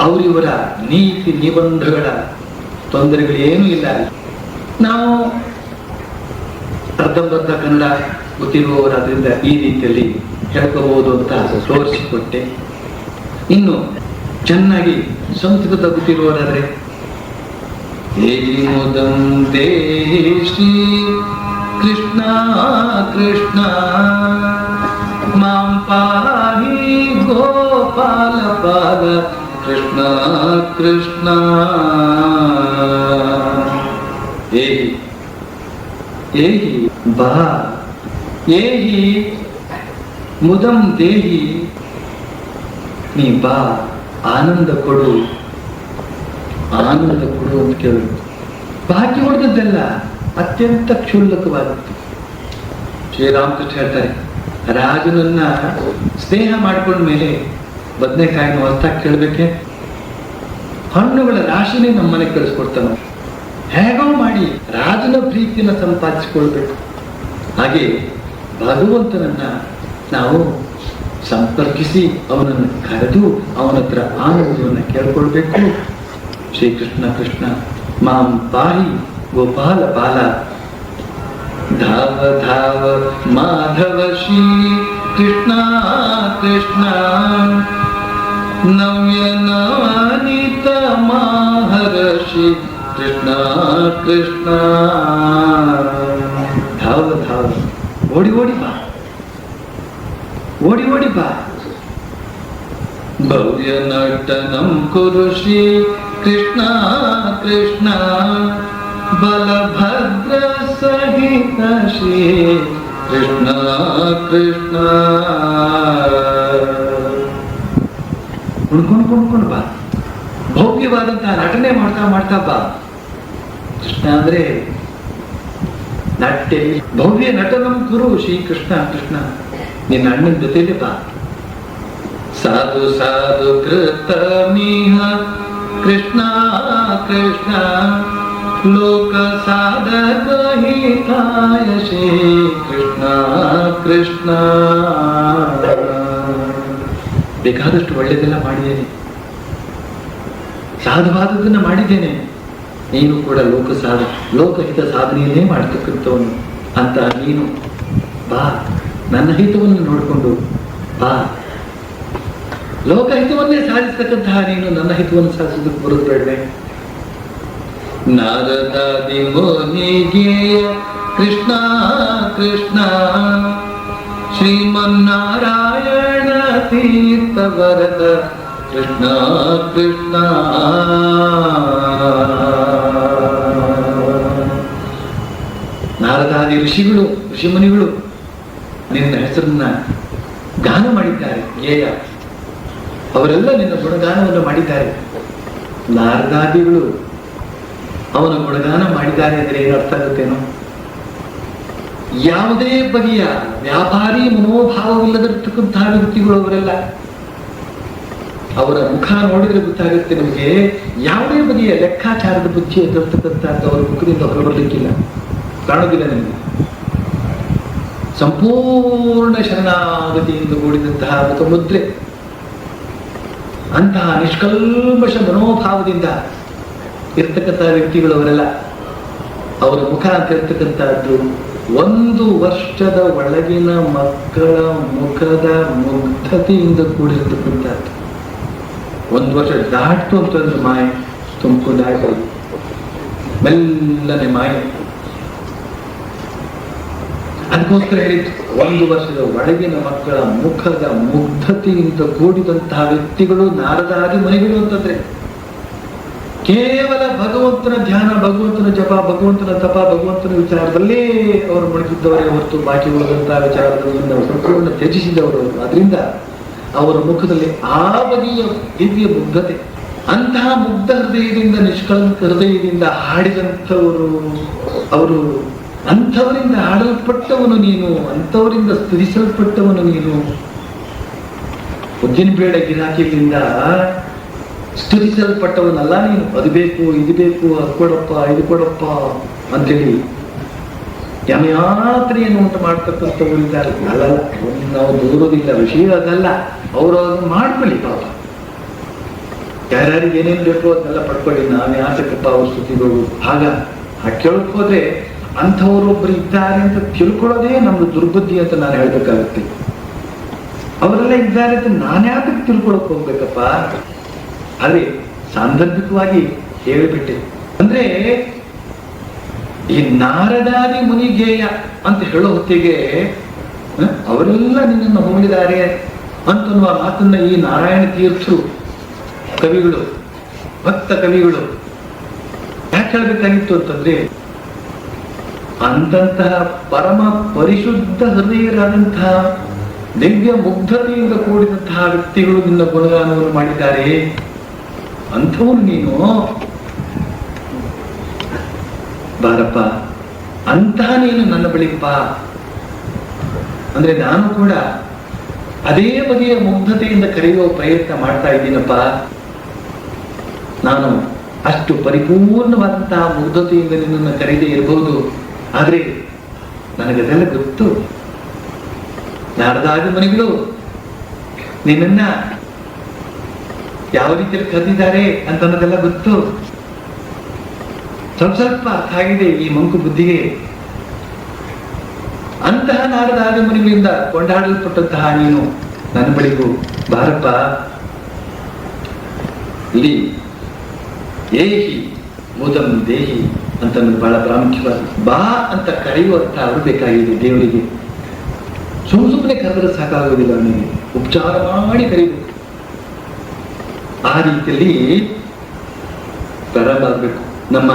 ಅವರಿವರ ನೀತಿ ನಿಬಂಧಗಳ ತೊಂದರೆಗಳೇನೂ ಇಲ್ಲ. ನಾವು ಅರ್ಧಂಬರ್ಧ ಕನ್ನಡ ಗೊತ್ತಿರುವವರಾದ್ರಿಂದ ಈ ರೀತಿಯಲ್ಲಿ ಹೇಳ್ಕೋಬಹುದು ಅಂತ ತೋರಿಸಿಕೊಟ್ಟೆ. ಇನ್ನು ಚೆನ್ನಾಗಿ ಸಂಸ್ಕೃತ ಗೊತ್ತಿರುವವರಾದ್ರೆ ಮುದಂ ದೇಹಿ ಶ್ರೀ ಕೃಷ್ಣ ಕೃಷ್ಣ ಮಾಂ ಪಾಹಿ ಗೋಪಾಲ ಪಾಲ ಕೃಷ್ಣ ಕೃಷ್ಣ. ಏಹಿ ಬಾ, ಏಹಿ ಮುದಂ ದೇಹಿ, ನೀ ಬಾ, ಆನಂದ ಕೊಡು, ಆನಂದ ಕೊಡು ಅಂತ ಕೇಳಬೇಕು. ಬಾಕಿ ಹೊಡೆದದ್ದೆಲ್ಲ ಅತ್ಯಂತ ಕ್ಷುಲ್ಲಕವಾದದ್ದು. ಶ್ರೀರಾಮಕೃಷ್ಣ ಹೇಳ್ತಾರೆ, ರಾಜನನ್ನ ಸ್ನೇಹ ಮಾಡ್ಕೊಂಡ ಮೇಲೆ ಬದನೆಕಾಯಿನ ಹೊಸ್ತಾಗಿ ಕೇಳಬೇಕೆ? ಹಣ್ಣುಗಳ ರಾಶಿನೇ ನಮ್ಮನೆ ಕಳಿಸ್ಕೊಡ್ತಾನೆ. ಹೇಗೋ ಮಾಡಿ ರಾಜನ ಪ್ರೀತಿನ ಸಂಪಾದಿಸಿಕೊಳ್ಬೇಕು. ಹಾಗೆ ಭಗವಂತನನ್ನ ನಾವು ಸಂಪರ್ಕಿಸಿ ಅವನನ್ನು ಕರೆದು ಅವನ ಹತ್ರ ಆನಂದವನ್ನು ಕೇಳ್ಕೊಳ್ಬೇಕು. ಶ್ರೀಕೃಷ್ಣ ಕೃಷ್ಣ ಮಾಂ ಪಾಹಿ ಗೋಪಾಲ ಬಾಲ, ಧಾವ ಧಾವ ಮಾಧವ ಶ್ರೀ ಕೃಷ್ಣ ಕೃಷ್ಣ, ನವ್ಯ ನವನೀತ ಮಹರ್ಷಿ ಕೃಷ್ಣ ಕೃಷ್ಣ. ಧಾವ ಧಾವ, ಓಡಿ ಓಡಿ ಬಾ, ಓಡಿ ಓಡಿ ಬಾ. ಭವ್ಯ ನಟನಂ ಕುರು ಶ್ರೀ ಕೃಷ್ಣ ಕೃಷ್ಣ, ಬಲಭದ್ರ ಸಹಿತ ಶ್ರೀ ಕೃಷ್ಣ ಕೃಷ್ಣ. ಕುಣ್ಕೊಂಡು ಬಾ, ಭವ್ಯವಾದಂತಹ ನಟನೆ ಮಾಡ್ತಾ ಮಾಡ್ತಾ ಬಾ. ಕೃಷ್ಣ ಅಂದ್ರೆ ನಾಟ್ಯ, ಭವ್ಯ ನಟನಂ ಕುರು ಶ್ರೀ ಕೃಷ್ಣ ಕೃಷ್ಣ. ನಿನ್ನ ಅಣ್ಣನ ಜೊತೆಲಿ ಬಾ. ಸಾಧು ಸಾಧು ಕೃತ ಮೀಹ ಕೃಷ್ಣ ಕೃಷ್ಣ ಲೋಕ ಸಾಧಕ ಹಿತಾಯ ಶ್ರೀ ಕೃಷ್ಣ ಕೃಷ್ಣ. ಬೇಕಾದಷ್ಟು ಒಳ್ಳೆಯದೆಲ್ಲ ಮಾಡಿದ್ದೇನೆ, ಸಾಧುವಾದದನ್ನ ಮಾಡಿದ್ದೇನೆ. ನೀನು ಕೂಡ ಲೋಕಹಿತ ಸಾಧನೆಯನ್ನೇ ಮಾಡ್ತಕ್ಕಂಥವನು ಅಂತ ನೀನು ಬಾ. ನನ್ನ ಹಿತವನ್ನು ನೋಡಿಕೊಂಡು ಬಾ. ಲೋಕಹಿತವನ್ನೇ ಸಾಧಿಸ್ತಕ್ಕಂತಹ ನೀನು ನನ್ನ ಹಿತವನ್ನು ಸಾಧಿಸೋದಕ್ಕೆ ಬರೋದು ಬೇಡವೆ? ನಾರದಾದಿ ಮುನಿಗೆ ಕೃಷ್ಣ ಕೃಷ್ಣ ಶ್ರೀಮನ್ನಾರಾಯಣ ತೀರ್ಥ ವರದ ಕೃಷ್ಣ ಕೃಷ್ಣ. ನಾರದಾದಿ ಋಷಿಮುನಿಗಳು ನಿನ್ನ ಹೆಸರನ್ನ ಗಾನ ಮಾಡಿದ್ದಾರೆ, ಗೇಯ. ಅವರೆಲ್ಲ ನಿನ್ನ ಗುಣಗಾನವನ್ನು ಮಾಡಿದ್ದಾರೆ. ನಾರದಾದಿಗಳು ಅವನ ಗುಣಗಾನ ಮಾಡಿದ್ದಾರೆ ಅಂದರೆ ಏನು ಅರ್ಥ ಆಗುತ್ತೇನೋ? ಯಾವುದೇ ಬಗೆಯ ವ್ಯಾಪಾರಿ ಮನೋಭಾವವಿಲ್ಲದಿರ್ತಕ್ಕಂತಹ ವ್ಯಕ್ತಿಗಳು ಅವರೆಲ್ಲ. ಅವರ ಮುಖ ನೋಡಿದ್ರೆ ಗೊತ್ತಾಗುತ್ತೆ ನಮಗೆ ಯಾವುದೇ ಬಗೆಯ ಲೆಕ್ಕಾಚಾರದ ಬುದ್ಧಿ ಎದುರ್ತಕ್ಕಂಥದ್ದು ಅವರ ಮುಖದಿಂದ ಹೊರಬರಲಿಕ್ಕಿಲ್ಲ, ಕಾಣುವುದಿಲ್ಲ ನಿಮಗೆ. ಸಂಪೂರ್ಣ ಶರಣಾಗತಿಯಿಂದ ಕೂಡಿದಂತಹ ಮುಖಮುದ್ರೆ, ಅಂತಹ ನಿಷ್ಕಲ್ಮಶ ಮನೋಭಾವದಿಂದ ಇರ್ತಕ್ಕಂತಹ ವ್ಯಕ್ತಿಗಳು ಅವರೆಲ್ಲ. ಅವರ ಮುಖ ಅಂತ ಇರ್ತಕ್ಕಂಥದ್ದು 1 ವರ್ಷದ ಒಳಗಿನ ಮಕ್ಕಳ ಮುಖದ ಮುಗ್ಧತೆಯಿಂದ ಕೂಡಿರ್ತಕ್ಕಂಥದ್ದು. 1 ವರ್ಷ ದಾಟು ಅಂತಂದ್ರೆ ಮಾಯೆ ತುಂಬಿಕೊಂಡಾಗ ಮೆಲ್ಲನೆ ಮಾಯೆ. ಅದಕ್ಕೋಸ್ಕರ ಹೇಳಿದ್ದು 1 ವರ್ಷದ ಒಳಗಿನ ಮಕ್ಕಳ ಮುಖದ ಮುಗ್ಧತೆಯಿಂದ ಕೂಡಿದಂತಹ ವ್ಯಕ್ತಿಗಳು ನಾರದಾದಿ ಮುನಿಗಳು ಅಂತಂದ್ರೆ ಕೇವಲ ಭಗವಂತನ ಧ್ಯಾನ, ಭಗವಂತನ ಜಪ, ಭಗವಂತನ ತಪ, ಭಗವಂತನ ವಿಚಾರದಲ್ಲೇ ಅವರು ಮುಳುಗಿದ್ದವರೇ ಹೊರತು ಬಾಕಿ ಉಳಿದಂತಹ ವಿಚಾರಗಳನ್ನು ಸಂಪೂರ್ಣ ತ್ಯಜಿಸಿದವರು. ಅದರಿಂದ ಅವರ ಮುಖದಲ್ಲಿ ಆ ಬಗೆಯ ದಿವ್ಯ ಮುಗ್ಧತೆ, ಅಂತಹ ಮುಗ್ಧ ಹೃದಯದಿಂದ, ನಿಷ್ಕಳಂಕ ಹೃದಯದಿಂದ ಹಾಡಿದಂಥವರು ಅವರು. ಅಂಥವರಿಂದ ಹಾಡಲ್ಪಟ್ಟವನು ನೀನು, ಅಂಥವರಿಂದ ಸ್ತುತಿಸಲ್ಪಟ್ಟವನು ನೀನು. ಉದ್ದಿನಬೇಡ ಗಿರಾಕಿಗಳಿಂದ ಸ್ತುತಿಸಲ್ಪಟ್ಟವನಲ್ಲ ನೀನು. ಅದು ಬೇಕು, ಇದು ಬೇಕು, ಅದು ಕೊಡಪ್ಪ, ಇದು ಕೊಡಪ್ಪ ಅಂತೇಳಿ ಯಮಯಾತ್ರೆಯನ್ನು ಉಂಟು ಮಾಡ್ತಕ್ಕಂಥವರಿದ್ದಾರೆ. ಅಲ್ಲಲ್ಲ, ನಾವು ದೂರೋದಿಲ್ಲ, ವಿಷಯ ಅದಲ್ಲ. ಅವರು ಅದನ್ನು ಮಾಡ್ಕೊಳ್ಳಿ ಪಾಪ. ಯಾರ್ಯಾರಿಗೆ ಏನೇನು ಬೇಕೋ ಅದನ್ನೆಲ್ಲ ಪಡ್ಕೊಳ್ಳಿ. ನಾವು ಯಾತಕ್ಕಪ್ಪ ಅವ್ರ ಸ್ತುತಿಗಳು ಆಗ ಕೇಳಕ್ ಹೋದ್ರೆ ಅಂಥವ್ರೊಬ್ಬರು ಇದ್ದಾರೆ ಅಂತ ತಿಳ್ಕೊಳ್ಳೋದೇ ನಮ್ದು ದುರ್ಬುದ್ಧಿ ಅಂತ ನಾನು ಹೇಳ್ಬೇಕಾಗುತ್ತೆ. ಅವರೆಲ್ಲ ಇದ್ದಾರೆ ಅಂತ ನಾನು ಯಾತಕ್ಕೆ ತಿಳ್ಕೊಳಕ್ ಹೋಗ್ಬೇಕಪ್ಪ? ಆದ್ರೆ ಸಾಂದರ್ಭಿಕವಾಗಿ ಹೇಳಿಬಿಟ್ಟೆ. ಅಂದ್ರೆ ಈ ನಾರದಾದಿ ಮುನಿಗೇಯ ಅಂತ ಹೇಳೋ ಹೊತ್ತಿಗೆ ಅವರೆಲ್ಲ ನಿನ್ನನ್ನು ಹೊಗಳಿದ್ದಾರೆ ಅಂತನ್ನುವ ಮಾತನ್ನ ಈ ನಾರಾಯಣ ತೀರ್ಥರು ಕವಿಗಳು, ಭಕ್ತ ಕವಿಗಳು ಯಾಕೆ ಹೇಳ್ಬೇಕಾಗಿತ್ತು ಅಂತಂದ್ರೆ, ಅಂತಹ ಪರಮ ಪರಿಶುದ್ಧ ಹೃದಯರಾದಂತಹ ದಿವ್ಯ ಮುಗ್ಧತೆಯಿಂದ ಕೂಡಿದಂತಹ ವ್ಯಕ್ತಿಗಳು ನಿನ್ನ ಗುಣಗಾನವನ್ನು ಮಾಡಿದ್ದಾರೆ. ಅಂಥವನು ನೀನು ಬಾರಪ್ಪ, ಅಂತಹ ನೀನು ನನ್ನ ಬಳಿಗೆ ಬಾ. ಅಂದ್ರೆ ನಾನು ಕೂಡ ಅದೇ ಬಗೆಯ ಮುಗ್ಧತೆಯಿಂದ ಕರೆಯುವ ಪ್ರಯತ್ನ ಮಾಡ್ತಾ ಇದ್ದೀನಪ್ಪ. ನಾನು ಅಷ್ಟು ಪರಿಪೂರ್ಣವಾದಂತಹ ಮುಗ್ಧತೆಯಿಂದ ನಿನ್ನನ್ನು ಕರೆಯದೇ ಇರಬಹುದು, ಆದ್ರೆ ನನಗದೆಲ್ಲ ಗೊತ್ತು. ನಾರದಾದಿ ಮುನಿಗಳು ನಿನ್ನನ್ನ ಯಾವ ರೀತಿಯಲ್ಲಿ ಕರೆದಿದ್ದಾರೆ ಅಂತ ಅನ್ನೋದೆಲ್ಲ ಗೊತ್ತು. ಸ್ವಲ್ಪ ಅರ್ಥ ಆಗಿದೆ ಈ ಮಂಕು ಬುದ್ಧಿಗೆ. ಅಂತಹ ನಾರದಾದಿ ಮುನಿಗಳಿಂದ ಕೊಂಡಾಡಲ್ಪಟ್ಟಂತಹ ನೀನು ನನ್ನ ಬಳಿಗೂ ಬಾರಪ್ಪ. ಇಡೀ ಏಹಿ ಮುದಂ ದೇಹಿ ಅಂತ ಬಹಳ ಪ್ರಾಮುಖ್ಯವಾದ ಬಾ ಅಂತ ಕರೆಯುವಂತ ಅವರು ಬೇಕಾಗಿದೆ ದೇವರಿಗೆ. ಸುಮ್ಮನೆ ಕರೆದ್ರೆ ಸಾಕಾಗುವುದಿಲ್ಲ, ಅವನಿಗೆ ಉಪಚಾರ ಮಾಡಿ ಕರೀಬೇಕು. ಆ ರೀತಿಯಲ್ಲಿ ಪ್ರಾರಂಭ ಆಗಬೇಕು. ನಮ್ಮ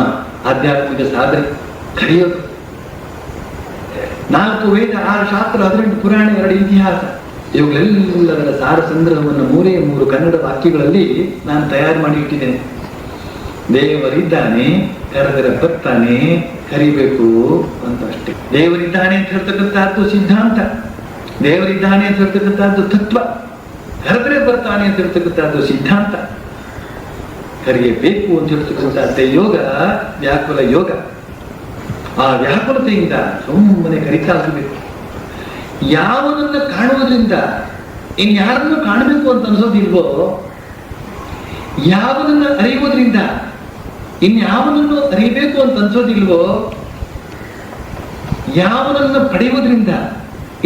ಆಧ್ಯಾತ್ಮಿಕ ಸಾಧನೆ ಕರೆಯೋದು. 4 ವೇದ, 6 ಶಾಸ್ತ್ರ, 18 ಪುರಾಣ, 2 ಇತಿಹಾಸ, ಇವುಗಳೆಲ್ಲದರ ಸಾರ ಸಂಗ್ರಹವನ್ನು 3 ಕನ್ನಡ ವಾಕ್ಯಗಳಲ್ಲಿ ನಾನು ತಯಾರು ಮಾಡಿ ಇಟ್ಟಿದ್ದೇನೆ. ದೇವರಿದ್ದಾನೆ, ಕರೆದರೆ ಬರ್ತಾನೆ, ಕರಿಬೇಕು ಅಂತ ಅಷ್ಟೇ. ದೇವರಿದ್ದಾನೆ ಅಂತ ಹೇಳ್ತಕ್ಕಂಥದ್ದು ಸಿದ್ಧಾಂತ, ದೇವರಿದ್ದಾನೆ ಅಂತ ಹೇಳ್ತಕ್ಕಂಥದ್ದು ತತ್ವ, ಕರೆದರೆ ಬರ್ತಾನೆ ಅಂತ ಹೇಳ್ತಕ್ಕಂಥದ್ದು ಸಿದ್ಧಾಂತ, ಕರೆಯಬೇಕು ಅಂತ ಹೇಳ್ತಕ್ಕಂಥದ್ದೇ ಯೋಗ, ವ್ಯಾಕುಲ ಯೋಗ. ಆ ವ್ಯಾಕುಲತೆಯಿಂದ ಸುಮ್ಮನೆ ಕರಿತಾ ಆಗಬೇಕು. ಯಾವನನ್ನ ಕಾಣುವುದರಿಂದ ಇನ್ಯಾರನ್ನು ಕಾಣಬೇಕು ಅಂತ ಅನ್ಸೋದಿಲ್ವೋ, ಯಾವನನ್ನ ಅರಿಯುವುದರಿಂದ ಇನ್ಯಾವನನ್ನು ಅರಿಯಬೇಕು ಅಂತ ಅನ್ಸೋದಿಲ್ವೋ, ಯಾವನನ್ನು ಪಡೆಯುವುದರಿಂದ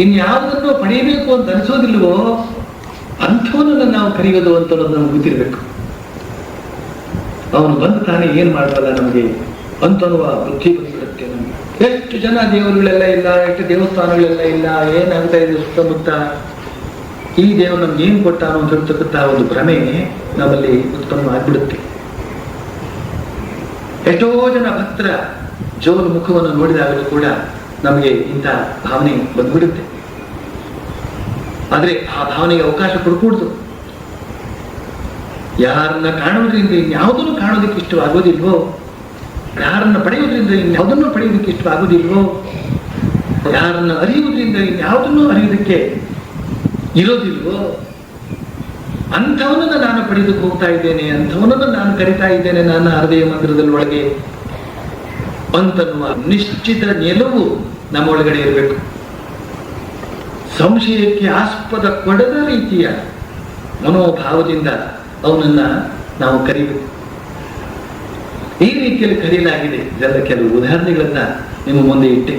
ಇನ್ಯಾವುದನ್ನು ಪಡೆಯಬೇಕು ಅಂತ ಅನ್ಸೋದಿಲ್ವೋ, ಅಂಥವನನ್ನು ನಾವು ಕರೆಯೋದು ಅಂತ ನಮ್ಗೆ ಗೊತ್ತಿರ್ಬೇಕು. ಅವನು ಬಂದು ತಾನೇ ಏನ್ ಮಾಡಬಲ್ಲ ನಮಗೆ ಅಂತನ್ನುವ ಬುದ್ಧಿ ಬಂದ್ಬಿಡುತ್ತೆ ನಮ್ಗೆ. ಎಷ್ಟು ಜನ ದೇವರುಗಳೆಲ್ಲ ಇಲ್ಲ, ಎಷ್ಟು ದೇವಸ್ಥಾನಗಳೆಲ್ಲ ಇಲ್ಲ, ಏನಾಗ್ತಾ ಇದೆ ಸುತ್ತಮುತ್ತ, ಈ ದೇವರು ನಮ್ಗೆ ಏನ್ ಕೊಟ್ಟಾನೋ ಅಂತ ಹೇಳ್ತಕ್ಕಂಥ ಒಂದು ಭ್ರಮೆ ನಮ್ಮಲ್ಲಿ ಉತ್ಪನ್ನ ಆಗ್ಬಿಡುತ್ತೆ. ಎಷ್ಟೋ ಜನ ಭಕ್ತರ ಜೋರು ಮುಖವನ್ನು ನೋಡಿದಾಗಲೂ ಕೂಡ ನಮಗೆ ಇಂಥ ಭಾವನೆ ಬಂದ್ಬಿಡುತ್ತೆ. ಆದ್ರೆ ಆ ಭಾವನೆಗೆ ಅವಕಾಶ ಕೊಡ್ಕೂಡ್ದು. ಯಾರನ್ನ ಕಾಣುವುದರಿಂದ ಇನ್ಯಾವುದನ್ನು ಕಾಣೋದಕ್ಕೆ ಇಷ್ಟವಾಗೋದಿಲ್ವೋ, ಯಾರನ್ನ ಪಡೆಯುವುದರಿಂದ ಇನ್ಯಾವುದನ್ನು ಪಡೆಯುವುದಕ್ಕೆ ಇಷ್ಟವಾಗುವುದಿಲ್ವೋ, ಯಾರನ್ನ ಅರಿಯುವುದರಿಂದ ಇನ್ಯಾವುದನ್ನು ಅರಿಯುವುದಕ್ಕೆ ಇರೋದಿಲ್ವೋ, ಅಂಥವನನ್ನು ನಾನು ಪಡೆಯೋದಕ್ಕೆ ಹೋಗ್ತಾ ಇದ್ದೇನೆ, ಅಂಥವನನ್ನು ನಾನು ಕರಿತಾ ಇದ್ದೇನೆ ನನ್ನ ಹೃದಯ ಮಂದಿರದೊಳಗೆ ಅಂತನ್ನುವ ನಿಶ್ಚಿತ ನಿಲುವು ನಮ್ಮ ಒಳಗಡೆ ಇರಬೇಕು. ಸಂಶಯಕ್ಕೆ ಆಸ್ಪದ ಕೊಡದ ರೀತಿಯ ಮನೋಭಾವದಿಂದ ಅವನನ್ನ ನಾವು ಕರಿಬೇಕು. ಈ ರೀತಿಯಲ್ಲಿ ಕರೆಯಲಾಗಿದೆ. ಇದೆಲ್ಲ ಕೆಲವು ಉದಾಹರಣೆಗಳನ್ನ ನಿಮ್ಮ ಮುಂದೆ ಇಟ್ಟೆ.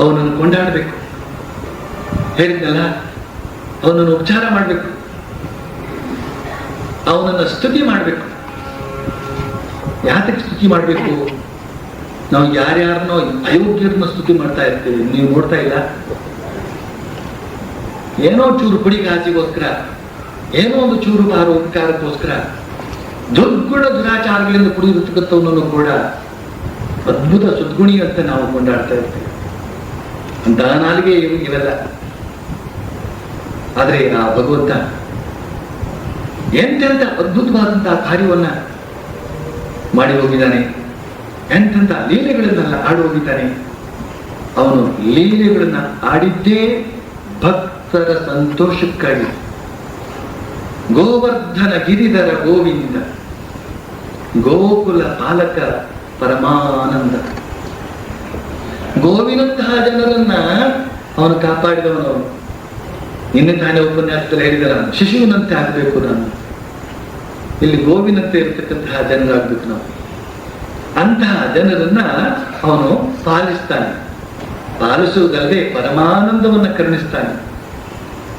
ಅವನನ್ನು ಕೊಂಡಾಡಬೇಕು, ಹೇಳಿದ್ನಲ್ಲ, ಅವನನ್ನು ಉಪಚಾರ ಮಾಡಬೇಕು, ಅವನನ್ನು ಸ್ತುತಿ ಮಾಡಬೇಕು. ಯಾತಕ್ಕೆ ಸ್ತುತಿ ಮಾಡಬೇಕು? ನಾವು ಯಾರ್ಯಾರನ್ನೋ ಅಯೋಗ್ಯರನ್ನ ಸ್ತುತಿ ಮಾಡ್ತಾ ಇರ್ತೀವಿ, ನೀವು ನೋಡ್ತಾ ಇಲ್ಲ? ಏನೋ ಚೂರು ಪುಡಿಗೆ ಆಸೆಗೋಸ್ಕರ, ಏನೋ ಒಂದು ಚೂರು ಬಾರು ಉಪಕಾರಕ್ಕೋಸ್ಕರ ದುರ್ಗುಣ ದುರಾಚಾರಗಳಿಂದ ಕುಡಿದಿರ್ತಕ್ಕಂಥವನನ್ನು ಕೂಡ ಅದ್ಭುತ ಸದ್ಗುಣಿ ಅಂತ ನಾವು ಕೊಂಡಾಡ್ತಾ ಇರ್ತೀವಿ. ಅಂತ ನಾಲಿಗೆ ಇವೆಲ್ಲ. ಆದ್ರೆ ಆ ಭಗವಂತ ಎಂತೆಂತ ಅದ್ಭುತವಾದಂತಹ ಕಾರ್ಯವನ್ನ ಮಾಡಿ ಹೋಗಿದ್ದಾನೆ, ಎಂತೆಂತ ಲೀಲೆಗಳನ್ನೆಲ್ಲ ಆಡಿ ಹೋಗಿದ್ದಾನೆ. ಅವನು ಲೀಲೆಗಳನ್ನ ಆಡಿದ್ದೇ ಭಕ್ತರ ಸಂತೋಷಕ್ಕಾಗಿ. ಗೋವರ್ಧನ ಗಿರಿಧರ ಗೋವಿಂದ, ಗೋಕುಲ ಪಾಲಕ ಪರಮಾನಂದ. ಗೋವಿನಂತಹ ಜನರನ್ನ ಅವನು ಕಾಪಾಡಿದವನು. ನಿನ್ನೆ ತಾನೇ ಉಪನ್ಯಾಸದಲ್ಲಿ ಹೇಳಿದ, ಶಿಶುವಿನಂತೆ ಆಗಬೇಕು ನಾನು, ಇಲ್ಲಿ ಗೋವಿನಂತೆ ಇರತಕ್ಕಂತಹ ಜನರಾಗಬೇಕು ನಾವು. ಅಂತಹ ಜನರನ್ನ ಅವನು ಪಾಲಿಸ್ತಾನೆ. ಪಾಲಿಸುವುದಲ್ಲದೆ ಪರಮಾನಂದವನ್ನು ಕರುಣಿಸ್ತಾನೆ.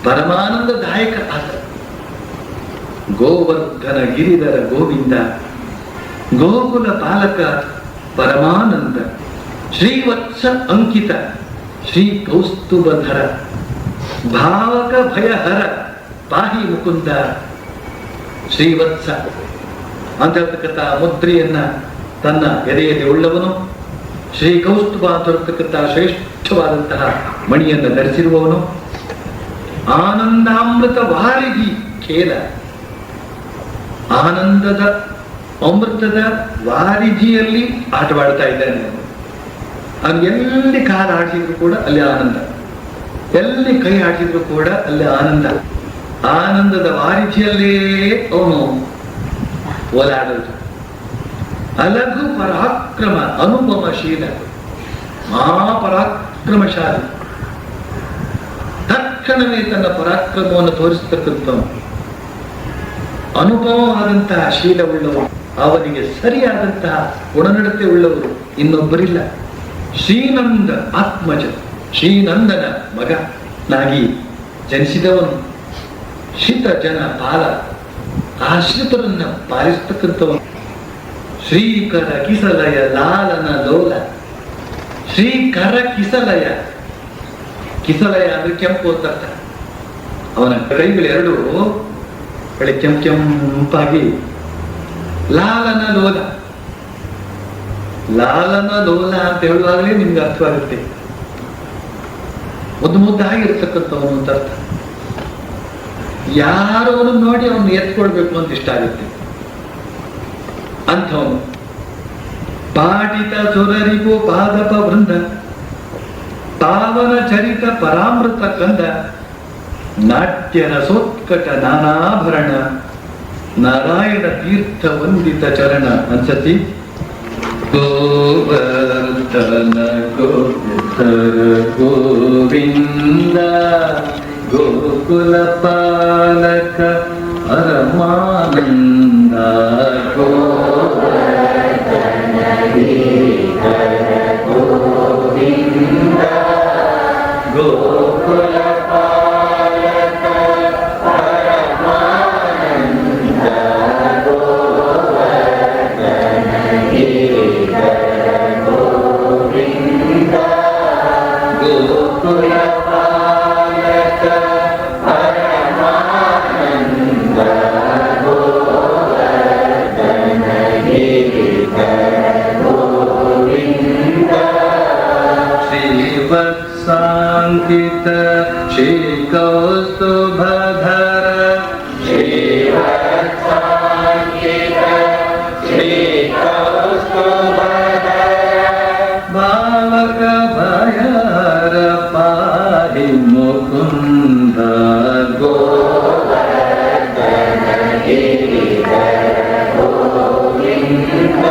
ಪರಮಾನಂದದಾಯಕ ಆತ. ಗೋವರ್ಧನ ಗಿರಿಧರ ಗೋವಿಂದ, ಗೋಕುಲ ಪಾಲಕ ಪರಮಾನಂದ, ಶ್ರೀವತ್ಸ ಅಂಕಿತ ಶ್ರೀ ಕೌಸ್ತುಭಧರ, ಭಾವಕ ಭಯಹರ ಪಾಹಿ ಮುಕುಂದ. ಶ್ರೀವತ್ಸ ಅಂತ ಹೇಳ್ತಕ್ಕಂಥ ಮುದ್ರೆಯನ್ನ ತನ್ನ ಎದೆಯಲ್ಲಿ ಉಳ್ಳವನು, ಶ್ರೀ ಕೌಸ್ತುಭ ಅಂತ ಹೇಳ್ತಕ್ಕಂಥ ಶ್ರೇಷ್ಠವಾದಂತಹ ಮಣಿಯನ್ನು ಧರಿಸಿರುವವನು, ಆನಂದಾಮೃತ ವಾರಿಧಿ ಖೇಲ, ಆನಂದದ ಅಮೃತದ ವಾರಿಧಿಯಲ್ಲಿ ಆಟವಾಡ್ತಾ ಇದ್ದಾನೆ. ಅವನು ಎಲ್ಲಿ ಕಾಲ ಆಡಿಸಿದ್ರು ಕೂಡ ಅಲ್ಲಿ ಆನಂದ, ಎಲ್ಲಿ ಕೈ ಆಡಿಸಿದ್ರು ಕೂಡ ಅಲ್ಲಿ ಆನಂದ. ಆನಂದದ ವಾರಿಧಿಯಲ್ಲೇ ಅವನು ಓಲಾಡೋದು. ಅಲಘು ಪರಾಕ್ರಮ ಅನುಪಮಶೀಲ, ಮಹಾಪರಾಕ್ರಮಶಾಲಿ. ತಕ್ಷಣವೇ ತನ್ನ ಪರಾಕ್ರಮವನ್ನು ತೋರಿಸತಕ್ಕಂಥವನು, ಅನುಪಮವಾದಂತಹ ಶೀಲವುಳ್ಳವನು, ಅವನಿಗೆ ಸರಿಯಾದಂತಹ ಗುಣನಡತೆ ಉಳ್ಳವರು ಇನ್ನೊಬ್ಬರಿಲ್ಲ. ಶ್ರೀನಂದ ಆತ್ಮಜ, ಶ್ರೀನಂದನ ಮಗನಾಗಿ ಜನಿಸಿದವನು, ಶಿತ ಜನ ಪಾಲ, ಆಶ್ರಿತರನ್ನ ಪಾಲಿಸ್ತಕ್ಕಂಥವನು. ಶ್ರೀಕರ ಕಿಸಲಯ ಲಾಲನ ಲೋಲ, ಶ್ರೀಕರ ಕಿಸಲಯ, ಕಿಸಲಯ ಅಂದ್ರೆ ಕೆಂಪು ಅಂತ ಅರ್ಥ. ಅವನ ಕೈಗಳೆರಡು ಕೆಂಪಾಗಿ, ಲಾಲನ ಲೋಲ ಲಾಲನ ಲೋಲ ಅಂತ ಹೇಳುವಾಗಲೇ ನಿಮ್ಗೆ ಅರ್ಥವಾಗುತ್ತೆ. ಒಂದು ಮುದ್ದಾಗಿರ್ತಕ್ಕಂಥವನು ಅಂತ ಅರ್ಥ. ಯಾರು ಅವನು ನೋಡಿ ಅವನು ಎತ್ಕೊಳ್ಬೇಕು ಅಂತ ಇಷ್ಟ ಆಗುತ್ತೆ ಅಂಥವನು. ಪಾಟಿತ ಸುರರಿಗೂ ಪಾದಪ ವೃಂದ, ಪಾವನ ಚರಿತ ಪರಾಮೃತ ಕಂದ, ನಾಟ್ಯ ರಸೋತ್ಕಟ ನಾನಾಭರಣ, ನಾರಾಯಣ ತೀರ್ಥ ವಂದಿತ ಚರಣ. ಅನ್ಸತಿ ಗೋವರ್ಧನ ಗೋವಿಂದ ಗೋವಿಂದ, ಗೋಕುಲ ಪಾಲಕ ಪರಮಾನಂದ, ಗೋವರ್ಧನ ಗೋವಿಂದ, ಗೋಕುಲ ಪಾಲಕ ಪರಮಾನಂದ, ಗೋವರ್ಧನ ಗೋವಿಂದ, ಗೋಕುಲ ಪಾಲಕ ಪರಮಾನಂದ, ಗೋವರ್ಧನ ಗೋವಿಂದ. ಶ್ರೀವತ್ಸಾಂಕಿತ ಶ್ರೀಕೌಸ್ತುಭಧರ, ಶ್ರೀವತ್ಸಾಂಕಿತ ಶ್ರೀಕೌಸ್ತುಭಧರ, ಭಾವಕ ಭಯಹರ ಪಾಹಿ ಮುಕುಂದ, ಗೋವರ್ಧನ ಗೋವಿಂದ,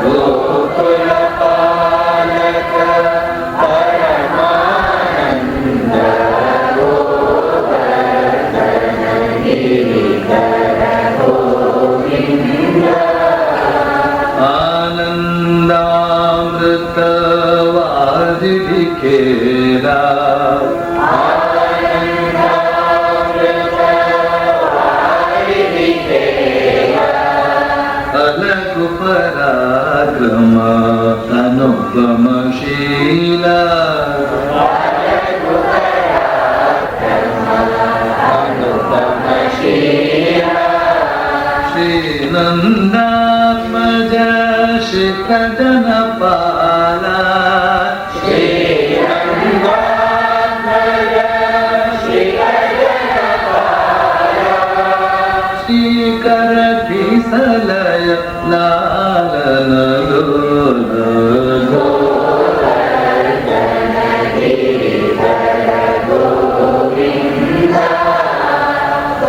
ಗೋಕುಲ ಪಾಲಕ ಪರಮಾನಂದ, ಗೋವರ್ಧನ ಗೋವಿಂದ. ಆನಂದಾಮೃತ ವಾರಿಧಿ ಖೇರ, ಅಲಗು ಪರಾಕ್ರಮ ಅನುಪಮಶೀಲ, ಶ್ರೀನಂದಾತ್ಮಜ ಶ್ರೀಕೃಷ್ಣ ಪಾಲ, ಶ್ರೀನಂದಾತ್ಮಜ ಶ್ರೀಕೃಷ್ಣ ಪಾಲ, ಶ್ರೀಕರ ಕಿಸಲಯ ಲಾಲನ ಲೋಲ, ಗೋವರ್ಧನ ಗೋವಿಂದ,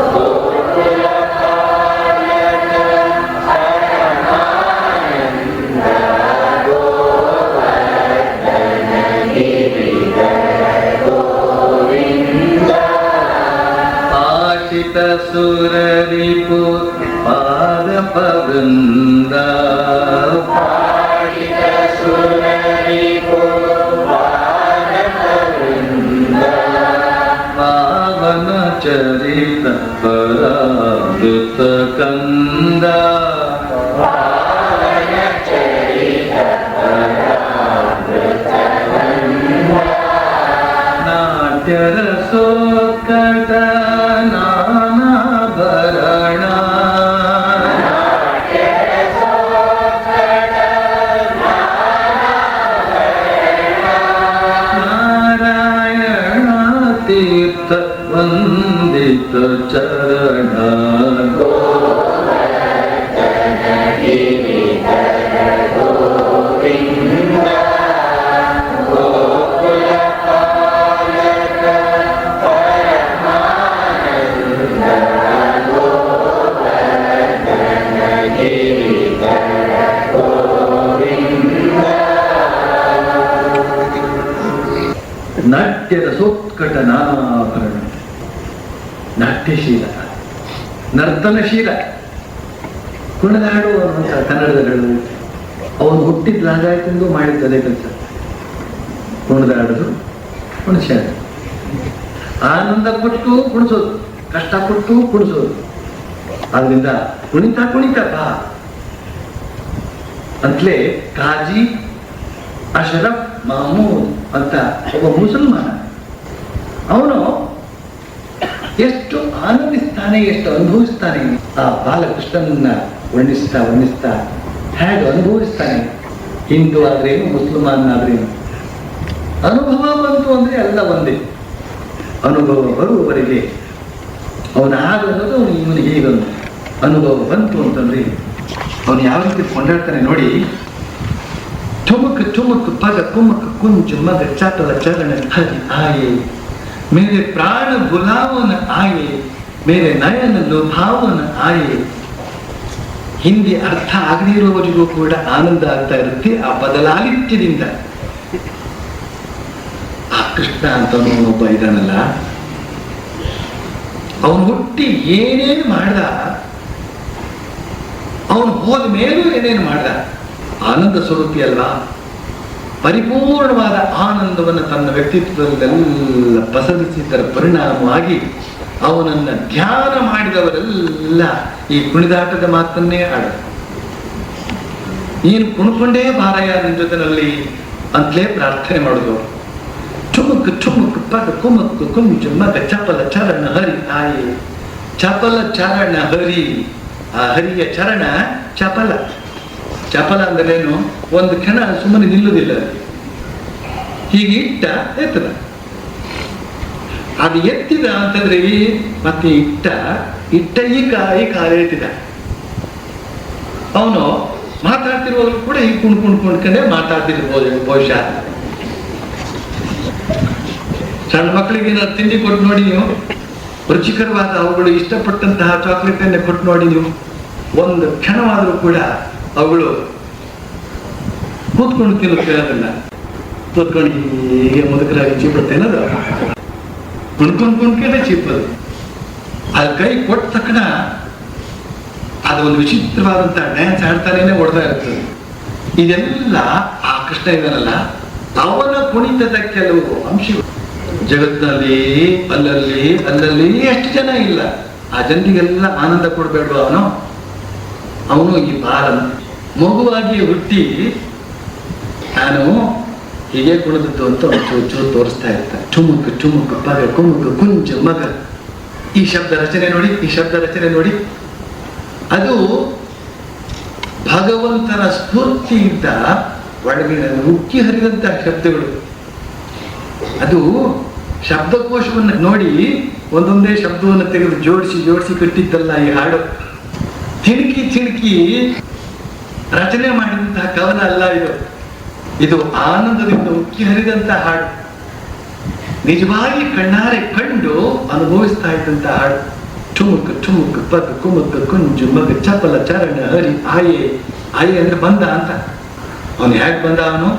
ಗೋಕುಲ ಪಾಲಕ ಪರಮಾನಂದ, ಗೋವರ್ಧನ ಗೋವಿಂದ. ಆಶಿತ ಸುರರಿಪು ಪಾದಪ ವೃಂದ, ಆಶಿತ ಸುರರಿಪು ಪಾದಪ ವೃಂದ, ಪಾವನ ಚರಿತ ಪರಾಮೃತ ಕಂದ, ಪಾವನ ಚರಿತ ಪರಾಮೃತ ಕಂದ, ನಾಟ್ಯ ರಸೋತ್ಕಟ ನಾನಾಭರಣ, ನಾಟ್ಯ ರಸೋತ್ಕಟ ನಾನಾಭರಣ, ನಾರಾಯಣ ತೀರ್ಥ ವಂದಿತ ಚರಣ, ಗೋವರ್ಧನ ಗೋವಿಂದ, ಗೋಕುಲ ಪಾಲಕ ಪರಮಾನಂದ, ಗೋವರ್ಧನ ಗೋವಿಂದ. ನಾಟ್ಯ ರಸೋತ್ಕಟ ನಾನಾಭರಣ, ನಾಟ್ಯಶೀಲ, ನರ್ತನಶೀಲ, ಕುಣಿದಾಡುವ ಕನ್ನಡದಲ್ಲಿ ಹೇಳುವುದು. ಅವನು ಹುಟ್ಟಿದ ಲಾಗಾಯ್ತೆಂದು ಮಾಡಿದ್ದದೇ ಕೆಲಸ. ಕುಣಿದಾಡೋದು, ಕುಣಿಸ್ಯಾಡು, ಆನಂದ ಕೊಟ್ಟು ಕುಣಿಸೋದು, ಕಷ್ಟ ಕೊಟ್ಟು ಕುಣಿಸೋದು. ಆದ್ರಿಂದ ಕುಣಿತಾ ಕುಣಿತಾ ಬಾ ಅಂತಲೇ ಕಾಜಿ ಅಶರಫ್ ಮಹಮೂದ್ ಅಂತ ಒಬ್ಬ ಮುಸಲ್ಮಾನ, ಅವನು ಎಷ್ಟು ಆನಂದಿಸ್ತಾನೆ, ಎಷ್ಟು ಅನುಭವಿಸ್ತಾನೆ ಆ ಬಾಲಕೃಷ್ಣನನ್ನ ವರ್ಣಿಸ್ತಾ ವರ್ಣಿಸ್ತಾ ಹೇಗೆ ಅನುಭವಿಸ್ತಾನೆ. ಹಿಂದೂ ಆದ್ರೇನು, ಮುಸಲ್ಮಾನ್ ಆದ್ರೇನು, ಅನುಭವ ಬಂತು ಅಂದ್ರೆ ಎಲ್ಲ ಒಂದೇ. ಅನುಭವ ಬರುವವರೆಗೆ ಅವನ ಹಾಗನ್ನೋದು ಇವನಿಗೆ ಹೀಗನ್ನು ಅನುಭವ ಬಂತು ಅಂತಂದ್ರೆ ಅವನು ಯಾವ ರೀತಿ ಕೊಂಡಾಡ್ತಾನೆ ನೋಡಿ. ठुमक ठुमक पग कुमक कुंज मग चटल चरण हरि आए, मेरे प्राण बुलावन आए, मेरे नयन लुभावन आए. ಹಿಂದಿ ಅರ್ಥ ಆಗದೇ ಇರುವವರಿಗೂ ಕೂಡ ಆನಂದ ಆಗ್ತಾ ಇರುತ್ತೆ ಆ ಬದಲಾಲಿತ್ಯದಿಂದ. ಆ ಕೃಷ್ಣ ಅಂತ ಒಬ್ಬ ಇದಾನಲ್ಲ, ಅವನು ಹುಟ್ಟಿ ಏನೇನು ಮಾಡ್ದ, ಅವನು ಹೋದ ಮೇಲೂ ಏನೇನು ಮಾಡ್ದ. ಆನಂದ ಸ್ವರೂಪಿ ಅಲ್ವಾ, ಪರಿಪೂರ್ಣವಾದ ಆನಂದವನ್ನು ತನ್ನ ವ್ಯಕ್ತಿತ್ವದಲ್ಲೆಲ್ಲ ಪಸರಿಸಿದ್ದರ ಪರಿಣಾಮವಾಗಿ ಅವನನ್ನ ಧ್ಯಾನ ಮಾಡಿದವರೆಲ್ಲ ಈ ಕುಣಿದಾಟದ ಮಾತನ್ನೇ ಆಡರು. ನೀನು ಕುಣ್ಕೊಂಡೇ ಬಾರಯ್ಯ ನಿನ್ನ ಜೊತೆನಲ್ಲಿ ಅಂತಲೇ ಪ್ರಾರ್ಥನೆ ಮಾಡುದು. ಚುಮುಕ್ ಚುಮುಕ್ ಪಗ ಕುಮಕ್ ಕುಂಜ ಮಗ ಚಪಲ ಚರಣ ಹರಿ ಆಯಿ. ಚಪಲ ಚರಣ ಹರಿ, ಆ ಹರಿಯ ಚರಣ ಚಪಲ. ಚಪಲ ಅಂದ್ರೇನು, ಒಂದು ಕ್ಷಣ ಸುಮ್ಮನೆ ನಿಲ್ಲುವುದಿಲ್ಲ, ಹೀಗೆ ಇಟ್ಟ ಎತ್ತದ. ಅದು ಎತ್ತಿದ ಅಂತಂದ್ರೆ ಮತ್ತೆ ಇಟ್ಟ ಈ ಕಾಲ ಎತ್ತಿದ. ಅವನು ಮಾತಾಡ್ತಿರುವಾಗಲೂ ಕೂಡ ಹೀಗೆ ಕುಣ್ಕೊಂಡೇ ಮಾತಾಡ್ತಿರ್ಬೋದು ಬಹುಶಃ. ಸಣ್ಣ ಮಕ್ಕಳಿಗೆ ಏನಾದ್ರು ತಿಂಡಿ ಕೊಟ್ಟು ನೋಡಿ ನೀವು, ರುಚಿಕರವಾದ ಅವುಗಳು ಇಷ್ಟಪಟ್ಟಂತಹ ಚಾಕ್ಲೇಟ್ ಅನ್ನ ಕೊಟ್ಟು ನೋಡಿ ನೀವು, ಒಂದು ಕ್ಷಣವಾದರೂ ಕೂಡ ಅವುಗಳು ಕೂತ್ಕೊಂಡು ತಿನ್ನೋದಿಲ್ಲ. ಕೂತ್ಕೊಂಡು ಹೀಗೆ ಮುದುಕರಾಗಿ ಚೀಪತ್ತೇನದು, ಕುಣ್ಕೊಂಡ್ಕೊಂಡ್ಕೊಂಡೇ ಚೀಪದು. ಅದು ಕೈ ಕೊಟ್ಟ ತಕ್ಷಣ ಅದು ಒಂದು ವಿಚಿತ್ರವಾದಂತಹ ಡ್ಯಾನ್ಸ್ ಆಡ್ತಾನೇನೆ ಓಡ್ತಾ ಇರ್ತದೆ. ಇದೆಲ್ಲ ಆ ಕೃಷ್ಣ ಇದನ್ನಲ್ಲ, ಅವನ ಕುಣಿತದ ಕೆಲವು ಅಂಶಗಳು. ಜಗತ್ತಿನಲ್ಲಿ ಅಲ್ಲಲ್ಲಿ ಎಷ್ಟು ಜನ ಇಲ್ಲ, ಆ ಜನರಿಗೆಲ್ಲ ಆನಂದ ಕೊಡಬೇಡ ಅವನು ಈ ಬಾಲ ಮಗುವಾಗಿ ಹುಟ್ಟಿ ನಾನು ಹೀಗೆ ಕುಣಿದದ್ದು ಅಂತ ಚೂರು ತೋರಿಸ್ತಾ ಇರ್ತಾರೆ. ಚುಮುಕ್ ಚುಮುಕ್ ಪಗ ಕುಮುಕ್ ಕುಂಜ ಮಗ. ಈ ಶಬ್ದ ರಚನೆ ನೋಡಿ, ಅದು ಭಗವಂತನ ಸ್ಫೂರ್ತಿಯಿಂದ ಒಳಗಿನ ಉಕ್ಕಿ ಹರಿದಂತಹ ಶಬ್ದಗಳು. ಅದು ಶಬ್ದಕೋಶವನ್ನು ನೋಡಿ ಒಂದೊಂದೇ ಶಬ್ದವನ್ನು ತೆಗೆದು ಜೋಡಿಸಿ ಕಟ್ಟಿದ್ದಲ್ಲ ಈ ಹಾಡು. ಚಿಣಕಿ ರಚನೆ ಮಾಡಿದಂತಹ ಕವನ ಅಲ್ಲ ಇದು ಆನಂದದಿಂದ ಉಕ್ಕಿ ಹರಿದಂತಹ ಹಾಡು. ನಿಜವಾಗಿ ಕಣ್ಣಾರೆ ಕಂಡು ಅನುಭವಿಸ್ತಾ ಇದ್ದಂತಹ ಹಾಡು. ಚುಮುಕ್ ಚುಮುಕ್ ಪಗ ಕುಮುಕ್ ಕುಂಜು ಮಗ ಚಪಲ ಚರಣ ಹರಿ ಆಯೆ. ಅಂದ್ರೆ ಬಂದ ಅಂತ. ಅವನು ಹೇಗೆ ಬಂದ? ಅವನು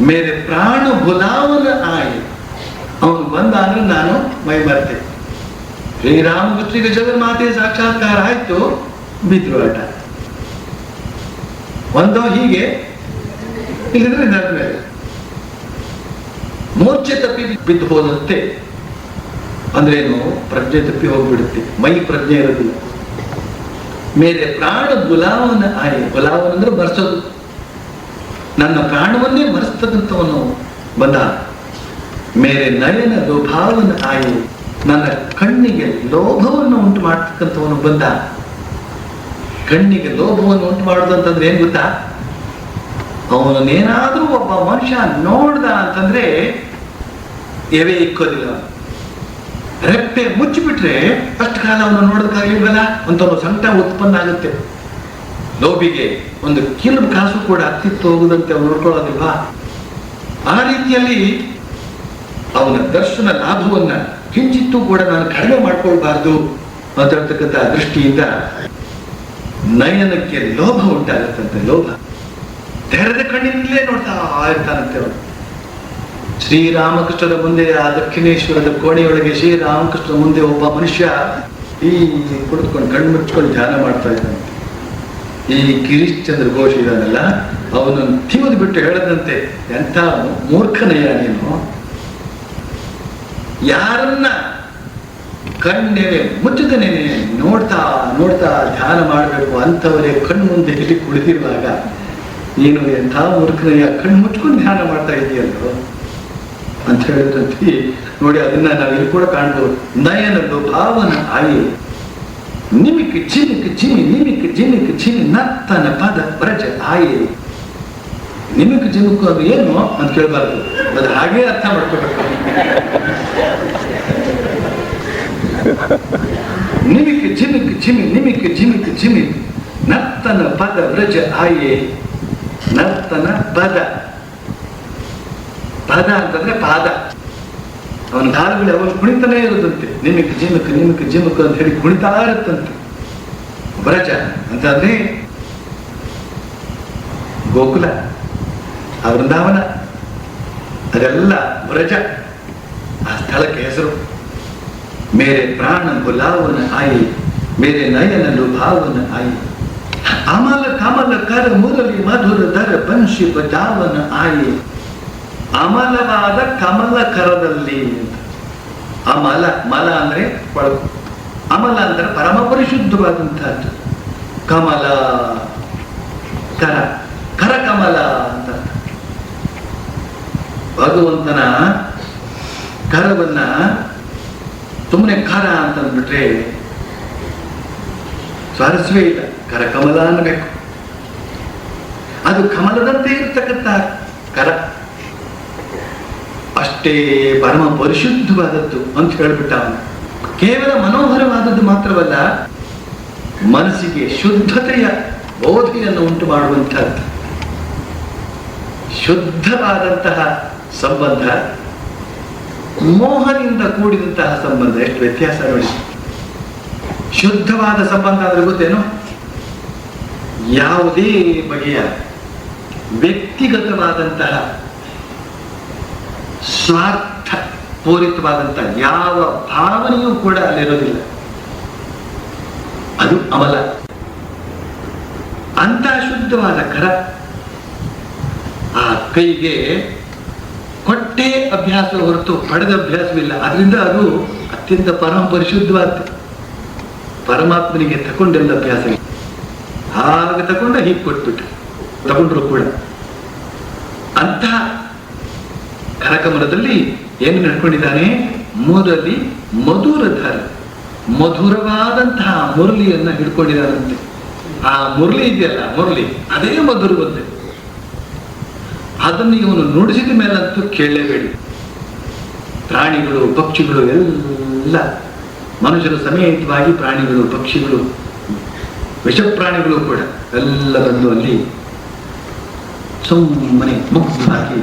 ಮೇರೆ ಪ್ರಾಣ ಬುಲಾವನ ಆಯೆ. ಅವನು ಬಂದ ಅಂದ್ರೆ ನಾನು ಮೈ ಬರ್ತೆ. ಶ್ರೀರಾಮಕೃಷ್ಣಿಗೆ ಜಗನ್ಮಾತೆ ಸಾಕ್ಷಾತ್ಕಾರ ಆಯ್ತು, ಬಿದ್ರು ಆಟ ಒಂದೋ ಹೀಗೆ, ಇಲ್ಲಿದ್ರೆ ನನ್ನ ಮೇಲೆ ಮೂರ್ಛೆ ತಪ್ಪಿ ಬಿದ್ದು ಹೋದಂತೆ. ಅಂದ್ರೇನು? ಪ್ರಜ್ಞೆ ತಪ್ಪಿ ಹೋಗ್ಬಿಡುತ್ತೆ, ಮೈ ಪ್ರಜ್ಞೆ ಇರೋದಿಲ್ಲ. ಮೇರೆ ಪ್ರಾಣ ಬುಲಾವನ ಆಯೆ. ಬುಲಾವನ ಅಂದ್ರೆ ಮರೆಸೋದು, ನನ್ನ ಪ್ರಾಣವನ್ನೇ ಮರೆಸ್ತದಂತವನು ಬಂದ. ಮೇರೆ ನಯನ ಲೋಭಾವನ ಆಯೆ. ನನ್ನ ಕಣ್ಣಿಗೆ ಲೋಭವನ್ನು ಉಂಟು ಮಾಡ್ತಕ್ಕಂಥವನು ಬಂದ. ಕಣ್ಣಿಗೆ ಲೋಭವನ್ನು ಉಂಟು ಮಾಡುದಂತಂದ್ರೆ ಏನ್ ಗೊತ್ತಾ? ಅವನನ್ನೇನಾದ್ರೂ ಒಬ್ಬ ಮನುಷ್ಯ ನೋಡ್ದ ಅಂತಂದ್ರೆ ಎವೆ ಇಕ್ಕೋದಿಲ್ಲ. ರೆಪ್ಪೆ ಮುಚ್ಚಿಬಿಟ್ರೆ ಅಷ್ಟು ಕಾಲ ಅವನು ನೋಡೋದಕ್ಕಾಗಿಲ್ವಲ್ಲ ಅಂತ ಒಂದು ಸಂಕಟ ಉತ್ಪನ್ನ ಆಗುತ್ತೆ. ಲೋಭಿಗೆ ಒಂದು ಕಿಲು ಕಾಸು ಕೂಡ ಹತ್ತಿತ್ತು ಹೋಗುದಂತೆ ಅವನು ನೋಡ್ಕೊಳ್ಳೋದಿಲ್ವಾ? ಆ ರೀತಿಯಲ್ಲಿ ಅವನ ದರ್ಶನ ಲಾಭವನ್ನ ಕಿಂಚಿತ್ತೂ ಕೂಡ ನಾನು ಕಡಿಮೆ ಮಾಡ್ಕೊಳ್ಬಾರ್ದು ಅಂತ ಹೇಳ್ತಕ್ಕಂಥ ದೃಷ್ಟಿಯಿಂದ ನಯನಕ್ಕೆ ಲೋಭ ಉಂಟಾಗತ್ತಂತೆ. ಲೋಭ ತೆರೆದ ಕಣ್ಣಿನಲ್ಲೇ ನೋಡ್ತಾ ಇರ್ತಾನಂತೆ ಅವನು. ಶ್ರೀರಾಮಕೃಷ್ಣರ ಮುಂದೆ, ಆ ದಕ್ಷಿಣೇಶ್ವರದ ಕೋಣೆಯೊಳಗೆ ಶ್ರೀರಾಮಕೃಷ್ಣರ ಮುಂದೆ ಒಬ್ಬ ಮನುಷ್ಯ ಈ ಕುಳಿತುಕೊಂಡು ಕಣ್ಣು ಮುಚ್ಕೊಂಡು ಧ್ಯಾನ ಮಾಡ್ತಾ ಇದ್ದಾನೆ. ಈ ಗಿರೀಶ್ ಚಂದ್ರ ಘೋಷ್ ಇದಾನಲ್ಲ, ಅವನನ್ನು ತಿವಿದು ಬಿಟ್ಟು ಹೇಳದಂತೆ, ಎಂಥ ಮೂರ್ಖನಯ್ಯ ನೀನು, ಯಾರನ್ನ ಕಣ್ಣೇನೆ ಮುಚ್ಚದನೇ ನೋಡ್ತಾ ಧ್ಯಾನ ಮಾಡಬೇಕು ಅಂತವರೇ ಕಣ್ಣು ಮುಂದೆ ಇಲ್ಲಿ ಕುಳಿತಿರುವಾಗ ನೀನು ಎಂಥ ಮೂರ್ಖನಯ್ಯ, ಕಣ್ಣು ಮುಚ್ಕೊಂಡು ಧ್ಯಾನ ಮಾಡ್ತಾ ಇದೆಯಲ್ಲೋ ಅಂತ ಹೇಳಿದ್ರಂತೆ. ನೋಡಿ, ಅದನ್ನ ನಾವು ಇಲ್ಲಿ ಕೂಡ ಕಾಣ್ಬೋದು. ನಯನದ್ದು ಭಾವನ ಆಯಿ. ನಿಮಿಕ್ ಜಿಮಿಕ್ ಜಿಮಿ ನಿಮಿಕ್ ಜಿಮಿಕ್ ಜಿಮಿ ನರ್ತನ ಪದ ಬ್ರಜ ಆಯೆ. ನಿಮಿಕ್ ಜಿಮಿಕ್ ಅದು ಏನು ಅಂತ ಕೇಳಬಾರ್ದು, ಅದು ಹಾಗೆ ಅರ್ಥ ಮಾಡ್ಕೋಬೇಕು. ನಿಮಿಕ್ ಜಿಮಿಕ್ ಜಿಮಿ ನಿಮಿಕ್ ಜಿಮಿಕ್ ಜಿಮಿ ನರ್ತನ ಪದ ಬ್ರಜ ಆಯೆ. ನರ್ತನ ಪದ, ಪದ ಅಂತಂದ್ರೆ ಪಾದ, ಅವನ ಕಾಲುಗಳು ಅವನು ಕುಣಿತಾನೇ ಇರುತ್ತಂತೆ. ನಿಮಿಕ್ ಜಿಮಿಕ್ ನಿಮಿಕ್ ಜಿಮಿಕ್ ಅಂತ ಹೇಳಿ ಕುಣಿತಾ ಇರುತ್ತಂತೆ. ಬ್ರಜ ಅಂತಂದ್ರೆ ಗೋಕುಲ, ಆ ವೃಂದಾವನ, ಅದೆಲ್ಲ ಬ್ರಜ, ಆ ಸ್ಥಳಕ್ಕೆ ಹೆಸರು. ಮೇರೆ ಪ್ರಾಣ ಬುಲಾವನ ಆಯಿ, ಮೇರೆ ನಯನ ಲುಭಾವನ ಆಯಿ. ಅಮಲ ಕಮಲ ಕರ ಮುರಳಿ ಮಧುರ ದರ ಬಂಶಿ ಬಜಾವನ ಆಯಿ. ಅಮಲವಾದ ಕಮಲ ಕರದಲ್ಲಿ, ಅಮಲ, ಮಲ ಅಂದ್ರೆ ಕೊಳಕು, ಅಮಲ ಅಂದ್ರೆ ಪರಮ ಪರಿಶುದ್ಧವಾದಂತಹದ್ದು. ಕಮಲ ಕರ, ಕರ ಕಮಲ ಅಂತ. ಭಗವಂತನ ಕರವನ್ನ ಸುಮ್ಮನೆ ಕರ ಅಂತಂದ್ಬಿಟ್ರೆ ಸ್ವಾರಸ್ಯವೇ ಇಲ್ಲ. ಕರ ಕಮಲ ಅನ್ನಬೇಕು. ಅದು ಕಮಲದಂತೆ ಇರ್ತಕ್ಕಂಥ ಕರ, ಅಷ್ಟೇ ಪರಮ ಪರಿಶುದ್ಧವಾದದ್ದು ಅಂತ ಹೇಳ್ಬಿಟ್ಟ ಅವನು. ಕೇವಲ ಮನೋಹರವಾದದ್ದು ಮಾತ್ರವಲ್ಲ, ಮನಸ್ಸಿಗೆ ಶುದ್ಧತೆಯ ಬೋಧೆಯನ್ನು ಉಂಟು ಮಾಡುವಂತಹದ್ದು. ಶುದ್ಧವಾದಂತಹ ಸಂಬಂಧ, ಮೋಹದಿಂದ ಕೂಡಿದಂತಹ ಸಂಬಂಧ, ಎಷ್ಟು ವ್ಯತ್ಯಾಸ ನೋಡಿ. ಶುದ್ಧವಾದ ಸಂಬಂಧ ಅಂದ್ರೆ ಗೊತ್ತೇನು? ಯಾವುದೇ ಬಗೆಯ ವ್ಯಕ್ತಿಗತವಾದಂತಹ ಸ್ವಾರ್ಥ ಪೂರಿತವಾದಂತಹ ಯಾವ ಭಾವನೆಯೂ ಕೂಡ ಅಲ್ಲಿರೋದಿಲ್ಲ. ಅದು ಅಮಲ. ಅಂತ ಶುದ್ಧವಾದ ಕರ, ಆ ಕೈಗೆ ಕೊಟ್ಟೆ ಅಭ್ಯಾಸ ಹೊರತು ಪಡೆದ ಅಭ್ಯಾಸವಿಲ್ಲ. ಅದರಿಂದ ಅದು ಅತ್ಯಂತ ಪರಮ ಪರಿಶುದ್ಧವಾದ ಪರಮಾತ್ಮನಿಗೆ ತಗೊಂಡೆಲ್ಲ ಅಭ್ಯಾಸ. ಹಾಗೆ ತಗೊಂಡ ಹೀಗೆ ಕೊಟ್ಬಿಟ್ಟು ತಗೊಂಡ್ರು ಕೂಡ. ಅಂತಹ ಕರಕಮಲದಲ್ಲಿ ಏನು ನಡ್ಕೊಂಡಿದ್ದಾನೆ? ಮುರಳಿ ಮಧುರಧರ, ಮಧುರವಾದಂತಹ ಮುರಳಿಯನ್ನ ಹಿಡ್ಕೊಂಡಿದ್ದಾನಂತೆ. ಆ ಮುರಳಿ ಇದೆಯಲ್ಲ, ಮುರಳಿ ಅದೇ ಮಧುರವಂತೆ. ಅದನ್ನು ಇವನು ನುಡಿಸಿದ ಮೇಲಂತೂ ಕೇಳಲೇಬೇಡಿ. ಪ್ರಾಣಿಗಳು ಪಕ್ಷಿಗಳು ಎಲ್ಲ, ಮನುಷ್ಯರ ಸಮೇತವಾಗಿ ಪ್ರಾಣಿಗಳು ಪಕ್ಷಿಗಳು ವಿಷಪ್ರಾಣಿಗಳು ಕೂಡ ಎಲ್ಲ ಬಂದು ಅಲ್ಲಿ ಸುಮ್ಮನೆ ಮುಗ್ಧವಾಗಿ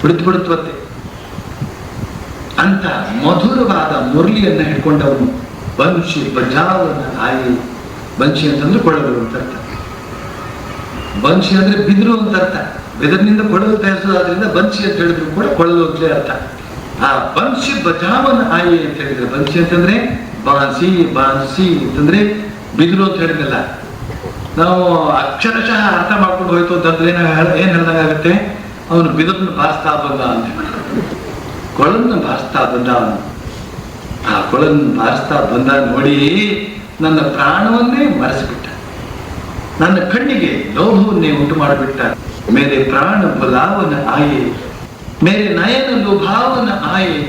ಕುಳಿತುಬಿಡುತ್ತವತ್ತೆ. ಅಂತ ಮಧುರವಾದ ಮುರಳಿಯನ್ನ ಹಿಡ್ಕೊಂಡವನು ಬಂಶಿ ಬಜಾವನ ಆಯಿ. ಬಂಶಿ ಅಂತಂದ್ರೆ ಕೊಳಲು ಅಂತ ಅರ್ಥ. ಬಂಶಿ ಅಂದ್ರೆ ಬಿದಿರು ಅಂತ ಅರ್ಥ. ಬಿದಿರಿನಿಂದ ಕೊಳಲು ತಯಾರಿಸೋದ್ರಿಂದ ಬಂಶಿ ಅಂತ ಹೇಳಿದ್ರು ಕೂಡ ಕೊಳಲು ಅಂತಲೇ ಅರ್ಥ. ಆ ಬಂಶಿ ಬಜಾವನ ಆಯಿ ಅಂತ ಹೇಳಿದ್ರೆ, ಬಂಶಿ ಅಂತಂದ್ರೆ ಬಾನ್ಸಿ, ಬಾನ್ಸಿ ಅಂತಂದ್ರೆ ಬಿದಿರು ಅಂತ ಹೇಳಿದ್ನಲ್ಲ. ನಾವು ಅಕ್ಷರಶಃ ಅರ್ಥ ಮಾಡ್ಕೊಂಡು ಹೋಯ್ತು ಅಂತಂದ್ರೆ ಏನ್ ಹೇಳ್ದಂಗಾಗುತ್ತೆ, ಅವನು ಬಿದಿರನ್ನು ಬಾರಿಸ್ತಾ ಬಂದ ಅಂತ, ಕೊಳನ್ನು ಬಾರಿಸ್ತಾ ಬಂದ ಅವನು. ಆ ಕೊಳನ್ನು ಬಾರಿಸ್ತಾ ಬಂದ ನೋಡಿ ನನ್ನ ಪ್ರಾಣವನ್ನೇ ಮರೆಸಿಬಿಟ್ಟ, ನನ್ನ ಕಣ್ಣಿಗೆ ಲೋಭವನ್ನೇ ಉಂಟು ಮಾಡಿಬಿಟ್ಟ. ಮೇರೆ ಪ್ರಾಣ ಬುಲಾವನ ಆಯೆ, ಮೇರೆ ನಯನ ಲುಭಾವನ ಆಯೆ.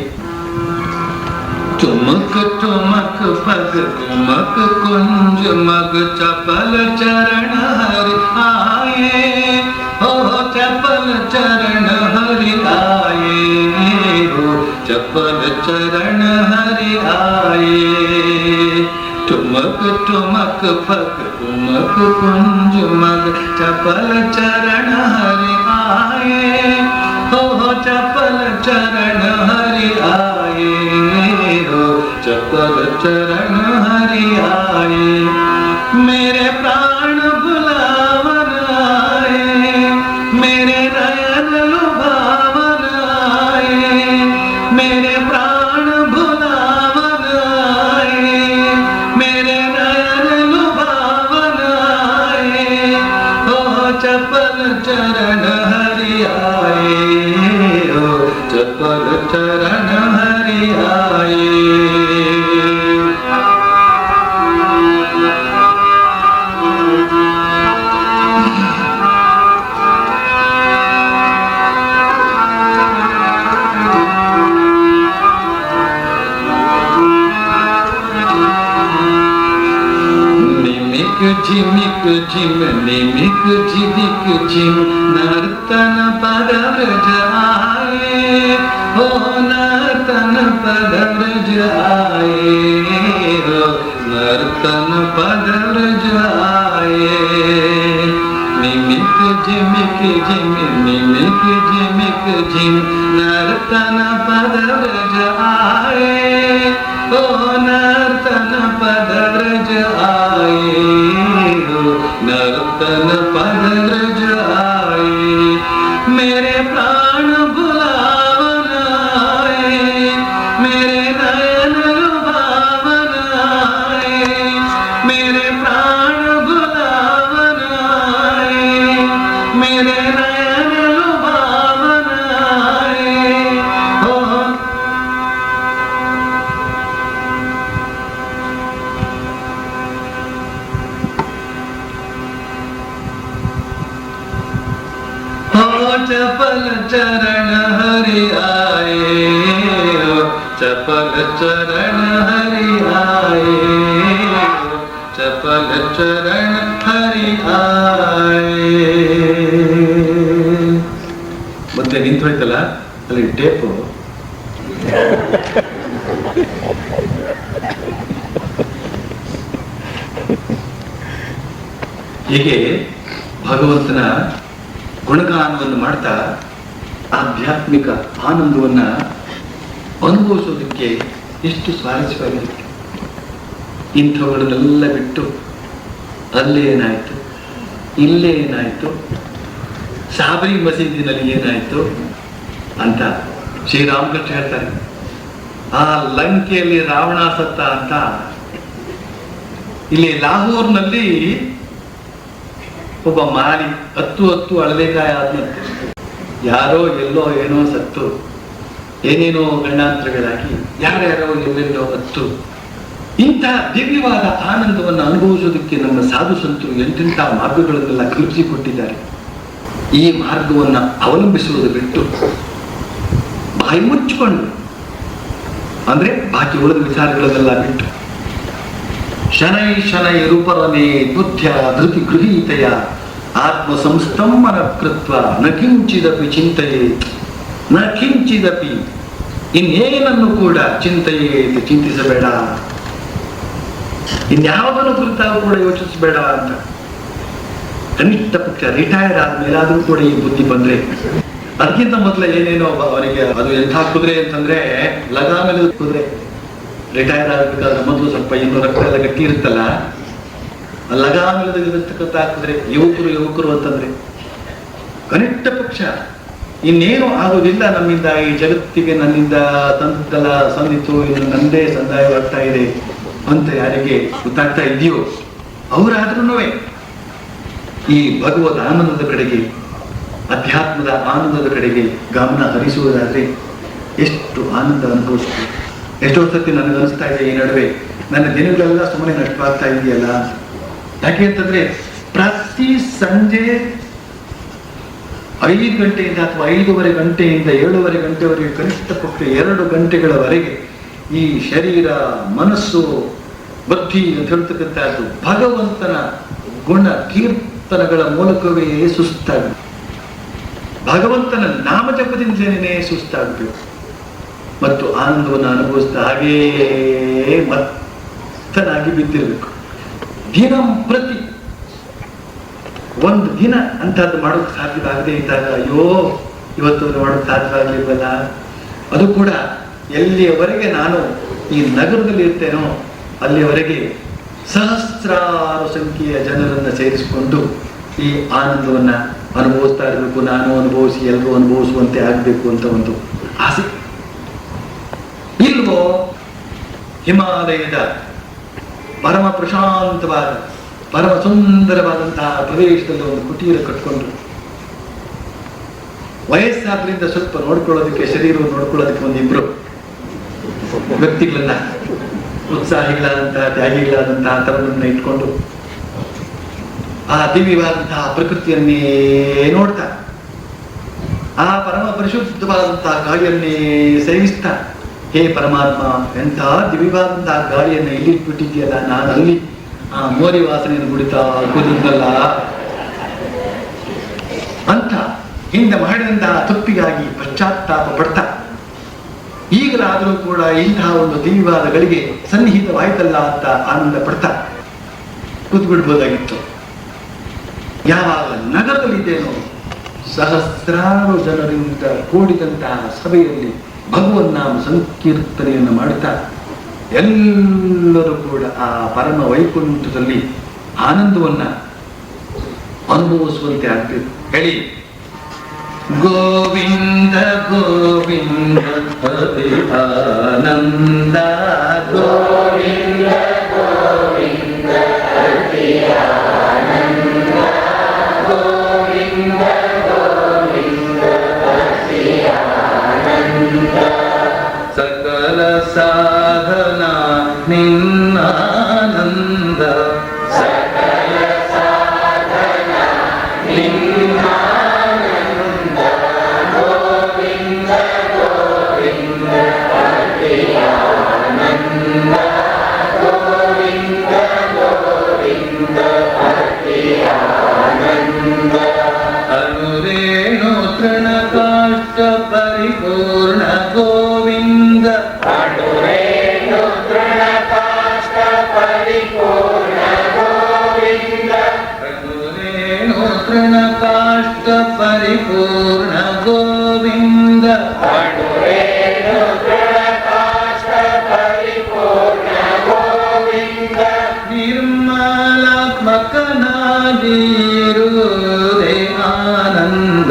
ಚುಮಕ್ ಚುಮಕ್ ಪಗ ಕುಮಕ್ ಕುಂಜ ಮಗ ಚಪಲ ಚರಣ ಹರಿ ಆಯೆ. ಓ ಚಪಲ ಚರಣ ಹರಿ ಆಯೆ, ಓ ಚಪಲ ಚರಣ ಹರಿ ಆಯೆ. ಟುಮಕ್ ಟುಮಕ್ ಪಗ ಕುಮಕ್ ಕುಂಜ ಮಗ ಚಪಲ ಚರಣ ಹರಿ ಆಯೆ. ಓ ಚಪಲ ಚರಣ ಹರಿ ಆಯೆ, चपल चरण हरि आए. मेरे प्राण बुलावन आए, मेरे नयन लुभावन आए. मेरे प्राण बुलावन आए, मेरे नयन लुभावन आए. ओ चपल चरण हरि आए, ओ चपल चरण हरि आए. झिमिक झिम निमिक झिदिक झिम नर्तन पद व्रज आए हो नर्तन पद व्रज आए हो नर्तन पद व्रज आए निमिक झिमिक झिम निमिक झिमिक झिम नर्तन पद व्रज आए हो नर्तन पद व्रज आए हो नर्तन पद व्रज आए मेरे प्राण बुलावन आए मेरे नयन लुभावन आए मेरे प्राण बुलावन आए मेरे नयन लुभावन आए हो चपल चरण हरि आए हो चपल चरण हरि आए हो चपल चरण हरि आए ಮತ್ತೆ ನಿಂತು ಹೋಯ್ತಲ್ಲ ಅಲ್ಲಿ ಟೇಪು ಹೀಗೆ ಭಗವಂತನ ಗುಣಗಾನವನ್ನು ಮಾಡ್ತಾ ಆಧ್ಯಾತ್ಮಿಕ ಆನಂದವನ್ನ ಅನುಭವಿಸೋದಕ್ಕೆ ಎಷ್ಟು ಸ್ವಾರಸ್ಯವಾಗಿರುತ್ತೆ. ಇಂಥವುಗಳನ್ನೆಲ್ಲ ಬಿಟ್ಟು ಅಲ್ಲೇ ಏನಾಯ್ತು ಇಲ್ಲೇ ಏನಾಯ್ತು ಸಾಬರಿ ಮಸೀದಿನಲ್ಲಿ ಏನಾಯ್ತು ಅಂತ ಶ್ರೀರಾಮಕೃಷ್ಣ ಹೇಳ್ತಾರೆ. ಆ ಲಂಕೆಯಲ್ಲಿ ರಾವಣ ಸತ್ತ ಅಂತ ಇಲ್ಲಿ ಲಾಹೋರ್ನಲ್ಲಿ ಒಬ್ಬ ಮಾರಿ ಹತ್ತು ಅಳಲೆಕಾಯಿ ಆದ್ನಂತೆ. ಯಾರೋ ಎಲ್ಲೋ ಏನೋ ಸತ್ತು ಏನೇನೋ ಗಂಡಾಂತರಗಳಾಗಿ ಯಾರ್ಯಾರೋ ಎಲ್ಲೆಲ್ಲೋ ಹತ್ತು. ಇಂಥ ದಿವ್ಯವಾದ ಆನಂದವನ್ನು ಅನುಭವಿಸೋದಕ್ಕೆ ನಮ್ಮ ಸಾಧು ಸಂತರು ಎಂತೆಂಥ ಮಾರ್ಗಗಳನ್ನೆಲ್ಲ ಕಲ್ಪಿಸಿಕೊಟ್ಟಿದ್ದಾರೆ. ಈ ಮಾರ್ಗವನ್ನು ಅವಲಂಬಿಸುವುದು ಬಿಟ್ಟು ಬಾಯಿ ಮುಚ್ಚಿಕೊಂಡು ಅಂದ್ರೆ ಬಾಕಿ ಉಳಿದ ವಿಚಾರಗಳನ್ನೆಲ್ಲ ಬಿಟ್ಟು ಶನೈ ಶನೈ ರೂಪರನೇ ಬುದ್ಧ್ಯ ಧೃತಿ ಗೃಹೀತೆಯ ಆತ್ಮ ಸಂಸ್ತಂಭನ ಕೃತ್ವ ನ ಕಿಂಚಿದಪಿ ಚಿಂತೆಯೇ ನ ಕಿಂಚಿದಪಿ ಇನ್ನೇನನ್ನು ಕೂಡ ಚಿಂತೆಯೇ ಚಿಂತಿಸಬೇಡ, ಇನ್ಯಾವುದನ್ನು ಕುರಿತಾಗೂ ಕೂಡ ಯೋಚಿಸಬೇಡ ಅಂತ. ಕನಿಷ್ಠ ಪಕ್ಷ ರಿಟೈರ್ಡ್ ಆದ್ಮೇಲಾದ್ರೂ ಕೂಡ ಈ ಬುದ್ಧಿ ಬಂದ್ರೆ, ಅದಕ್ಕಿಂತ ಮೊದಲ ಏನೇನೋ ಅವನಿಗೆ ಅದು ಎಂಥ ಕುದುರೆ ಅಂತಂದ್ರೆ ಲಗಾಮೇಲೆ ಕುದುರೆ. ರಿಟೈರ್ ಆಗಬೇಕಾದ್ರೆ ಮೊದಲು ಸ್ವಲ್ಪ ಇನ್ನೂ ರಕ್ತ ಎಲ್ಲ ಗಟ್ಟಿ ಇರುತ್ತಲ್ಲ, ಲಗಾಮೇಲೆ ಇರತಕ್ಕಂಥ ಕುದುರೆ ಯುವಕರು ಅಂತಂದ್ರೆ ಕನಿಷ್ಠ ಪಕ್ಷ ಇನ್ನೇನು ಆಗೋದಿಲ್ಲ ನಮ್ಮಿಂದ, ಈ ಜಗತ್ತಿಗೆ ನನ್ನಿಂದ ತಂದೆಲ್ಲ ಸಂದಿತ್ತು, ಇನ್ನು ನಂದೇ ಸಂದಾಯವಾಗ್ತಾ ಇದೆ ಅಂತ ಯಾರಿಗೆ ಗೊತ್ತಾಗ್ತಾ ಇದೆಯೋ ಅವರಾದ್ರೂ ಈ ಭಗವದ್ ಆನಂದದ ಕಡೆಗೆ, ಅಧ್ಯಾತ್ಮದ ಆನಂದದ ಕಡೆಗೆ ಗಮನ ಹರಿಸುವುದಾದ್ರೆ ಎಷ್ಟು ಆನಂದ ಅನುಭವಿಸ್ತೀವಿ. ಎಷ್ಟೋ ಸತಿ ನನಗೆ ಅನಿಸ್ತಾ ಇದೆ ಈ ನಡುವೆ ನನ್ನ ದಿನಗಳೆಲ್ಲ ಸುಮ್ಮನೆ ನಷ್ಟವಾಗ್ತಾ ಇದೆಯಲ್ಲ. ಯಾಕೆ ಅಂತಂದ್ರೆ ಪ್ರತಿ ಸಂಜೆ 5 ಗಂಟೆಯಿಂದ ಅಥವಾ 5:30 ಗಂಟೆಯಿಂದ 7:30 ಗಂಟೆವರೆಗೆ ಕನಿಷ್ಠ ಪಕ್ಷ 2 ಗಂಟೆಗಳವರೆಗೆ ಈ ಶರೀರ ಮನಸ್ಸು ಬುದ್ಧಿ ಅಂತ ಹೇಳ್ತಕ್ಕಂಥದ್ದು ಭಗವಂತನ ಗುಣ ಕೀರ್ತನಗಳ ಮೂಲಕವೇ ಸುಸ್ತಾಗಬೇಕು, ಭಗವಂತನ ನಾಮಜಪದಿಂದಲೇ ಸುಸ್ತಾಗಬೇಕು ಮತ್ತು ಆನಂದವನ್ನು ಅನುಭವಿಸ್ತಾ ಹಾಗೇ ಮತ್ತನಾಗಿ ಬಿದ್ದಿರಬೇಕು. ದಿನಂಪ್ರತಿ ಒಂದು ದಿನ ಅಂತದ್ದು ಮಾಡೋಕ್ಕೆ ಸಾಧ್ಯವಾಗದೇ ಇದ್ದಾಗ ಅಯ್ಯೋ ಇವತ್ತು ಮಾಡೋಕ್ಕೆ ಸಾಧ್ಯವಾಗಲಿಲ್ವಲ್ಲ, ಅದು ಕೂಡ ಎಲ್ಲಿಯವರೆಗೆ ನಾನು ಈ ನಗರದಲ್ಲಿ ಇರ್ತೇನೋ ಅಲ್ಲಿಯವರೆಗೆ ಸಹಸ್ರಾರು ಸಂಖ್ಯೆಯ ಜನರನ್ನು ಸೇರಿಸಿಕೊಂಡು ಈ ಆನಂದವನ್ನ ಅನುಭವಿಸ್ತಾ ಇರಬೇಕು, ನಾನು ಅನುಭವಿಸಿ ಎಲ್ಲರೂ ಅನುಭವಿಸುವಂತೆ ಆಗಬೇಕು ಅಂತ ಒಂದು ಆಸೆ. ಇಲ್ವೋ ಹಿಮಾಲಯದ ಪರಮ ಪ್ರಶಾಂತವಾದ ಪರಮ ಸುಂದರವಾದಂತಹ ಪ್ರದೇಶದಲ್ಲಿ ಒಂದು ಕುಟೀರ ಕಟ್ಕೊಂಡು ವಯಸ್ಸಾದ್ರಿಂದ ಸ್ವಲ್ಪ ನೋಡ್ಕೊಳ್ಳೋದಕ್ಕೆ, ಶರೀರವನ್ನು ನೋಡ್ಕೊಳ್ಳೋದಕ್ಕೆ ಒಂದಿಬ್ರು ವ್ಯಕ್ತಿಗಳನ್ನ, ಉತ್ಸಾಹಿಗಳಾದಂತಹ ತ್ಯಾಗಿಗಳಾದಂತಹ ತರವನ್ನ ಇಟ್ಕೊಂಡು ಆ ದಿವ್ಯವಾದಂತಹ ಪ್ರಕೃತಿಯನ್ನೇ ನೋಡ್ತಾ ಆ ಪರಮ ಪರಿಶುದ್ಧವಾದಂತಹ ಗಾಳಿಯನ್ನೇ ಸೇವಿಸ್ತಾ, ಹೇ ಪರಮಾತ್ಮ ಎಂತಹ ದಿವ್ಯವಾದಂತಹ ಗಾಳಿಯನ್ನು ಇಲ್ಲಿಟ್ಬಿಟ್ಟಿದೆಯಲ್ಲ, ನಾನು ಅಲ್ಲಿ ಆ ಮೋರಿ ವಾಸನೆಯನ್ನು ಕುಡಿತಾ ಕೂದಲ್ಲ ಅಂತ ಹಿಂದೆ ಮಾಡಿದಂತಹ ತಪ್ಪಿಗಾಗಿ ಪಶ್ಚಾತ್ತಾಪ ಪಡ್ತಾ ಈಗಲಾದರೂ ಕೂಡ ಇಂತಹ ಒಂದು ದಿವ್ಯವಾದ ಗಳಿಗೆ ಸನ್ನಿಹಿತವಾಯ್ತಲ್ಲ ಅಂತ ಆನಂದ ಪಡ್ತಾ ಕೂತ್ಬಿಡ್ಬೋದಾಗಿತ್ತು. ಯಾವಾಗ ನಗರದಲ್ಲಿದ್ದೇನೋ ಸಹಸ್ರಾರು ಜನರಿಂದ ಕೂಡಿದಂತಹ ಸಭೆಯಲ್ಲಿ ಭಗವನ್ನಾಮ ಸಂಕೀರ್ತನೆಯನ್ನು ಮಾಡುತ್ತಾ ಎಲ್ಲರೂ ಕೂಡ ಆ ಪರಮ ವೈಕುಂಠದಲ್ಲಿ ಆನಂದವನ್ನ ಅನುಭವಿಸುವಂತೆ ಆಗ್ಬೇಕು. ಹೇಳಿ, ಗೋವಿಂದ ಗೋವಿಂದ ಹರಿ ಆನಂದ, ಗೋವಿಂದ ಗೋವಿಂದ ಹರಿ ಆನಂದ, ಗೋವಿಂದ ಗೋವಿಂದ ಹರಿ ಆನಂದ, ಸಕಲ ಸಾಧನ ನಿನ್ನಾನಂದ, ಸಕಲ ಸಾಧನ ನಿನ್ನಾನಂದ, ಗೋವಿಂದ ಗೋವಿಂದ ಹರಿ ಆನಂದ, ಗೋವಿಂದ ಗೋವಿಂದ ಹರಿ ಆನಂದ, ಅನುರೇಣು ತೃಣಕಾಷ್ಟ ಪರಿಪೂರ್ಣ ಗೋವಿಂದ, ಅನುರೇಣು ತೃಣಕಾಷ್ಟ ಪರಿಪೂರ್ಣ ಗೋವಿಂದ, ಅನುರೇಣು ತೃಣಕಾಷ್ಟ ಪರಿಪೂರ್ಣ ಗೋವಿಂದ, ಅನುರೇಣು ತೃಣಕಾಷ್ಟ ಪರಿಪೂರ್ಣ ಗೋವಿಂದ, ನಿರ್ಮಲಾತ್ಮಕನಾಗಿರುವುದೇ ಆನಂದ,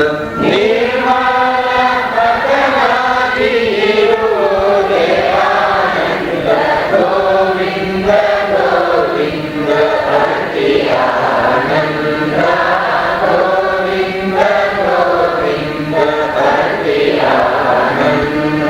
ನಿರ್ಮಲಾತ್ಮಕನಾಗಿರುವುದೇ ಆನಂದ, ಗೋವಿಂದ ಗೋವಿಂದ ಹರಿ ಆನಂದ, ಗೋವಿಂದ ಗೋವಿಂದ ಹರಿ ಆನಂದ,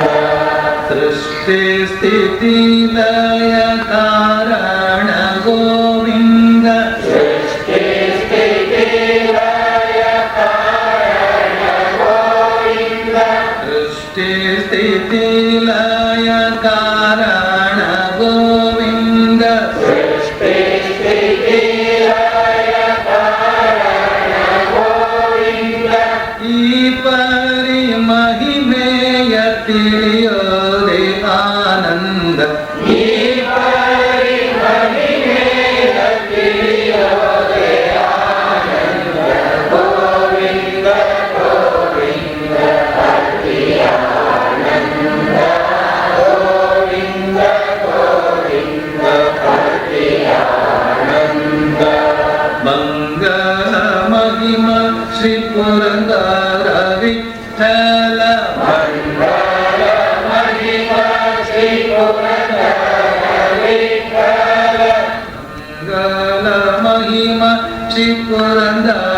ಸೃಷ್ಟಿ ಸ್ಥಿತಿ ಲಯ ಕಾರಣ ಗೋವಿಂದ, ಸೃಷ್ಟಿ ಸ್ಥಿತಿ ಲಯ ಕಾರಣ ಗೋವಿಂದ, ಸೃಷ್ಟಿ ಸ್ಥಿತಿ ಲಯ ಕಾರಣ ಗೋವಿಂದ, ಸೃಷ್ಟಿ ಸ್ಥಿತಿ ಲಯ ಕಾರಣ ಗೋವಿಂದ, ಈ ಪರಿ ಮಹಿಮೆಯ ತಿಳಿಯೋದೆ ಆನಂದ, ಈ ಪರಿ ಮಹಿಮೆಯ ತಿಳಿಯೋದೆ ಆನಂದ, ಗೋವಿಂದ ಗೋವಿಂದ ಹರಿ ಆನಂದ, ಗೋವಿಂದ ಗೋವಿಂದ ಹರಿ ಆನಂದ, ಮಂಗಲ ಮಹಿಮ ಶ್ರೀ ಪುರಂದರ ವಿಠಲ, ಮಂಗಲ ಮಹಿಮ ಶ್ರೀ ಪುರಂದರ ವಿಠಲ, ಮಂಗಲ ಮಹಿಮ ಶ್ರೀ ಪುರಂದರ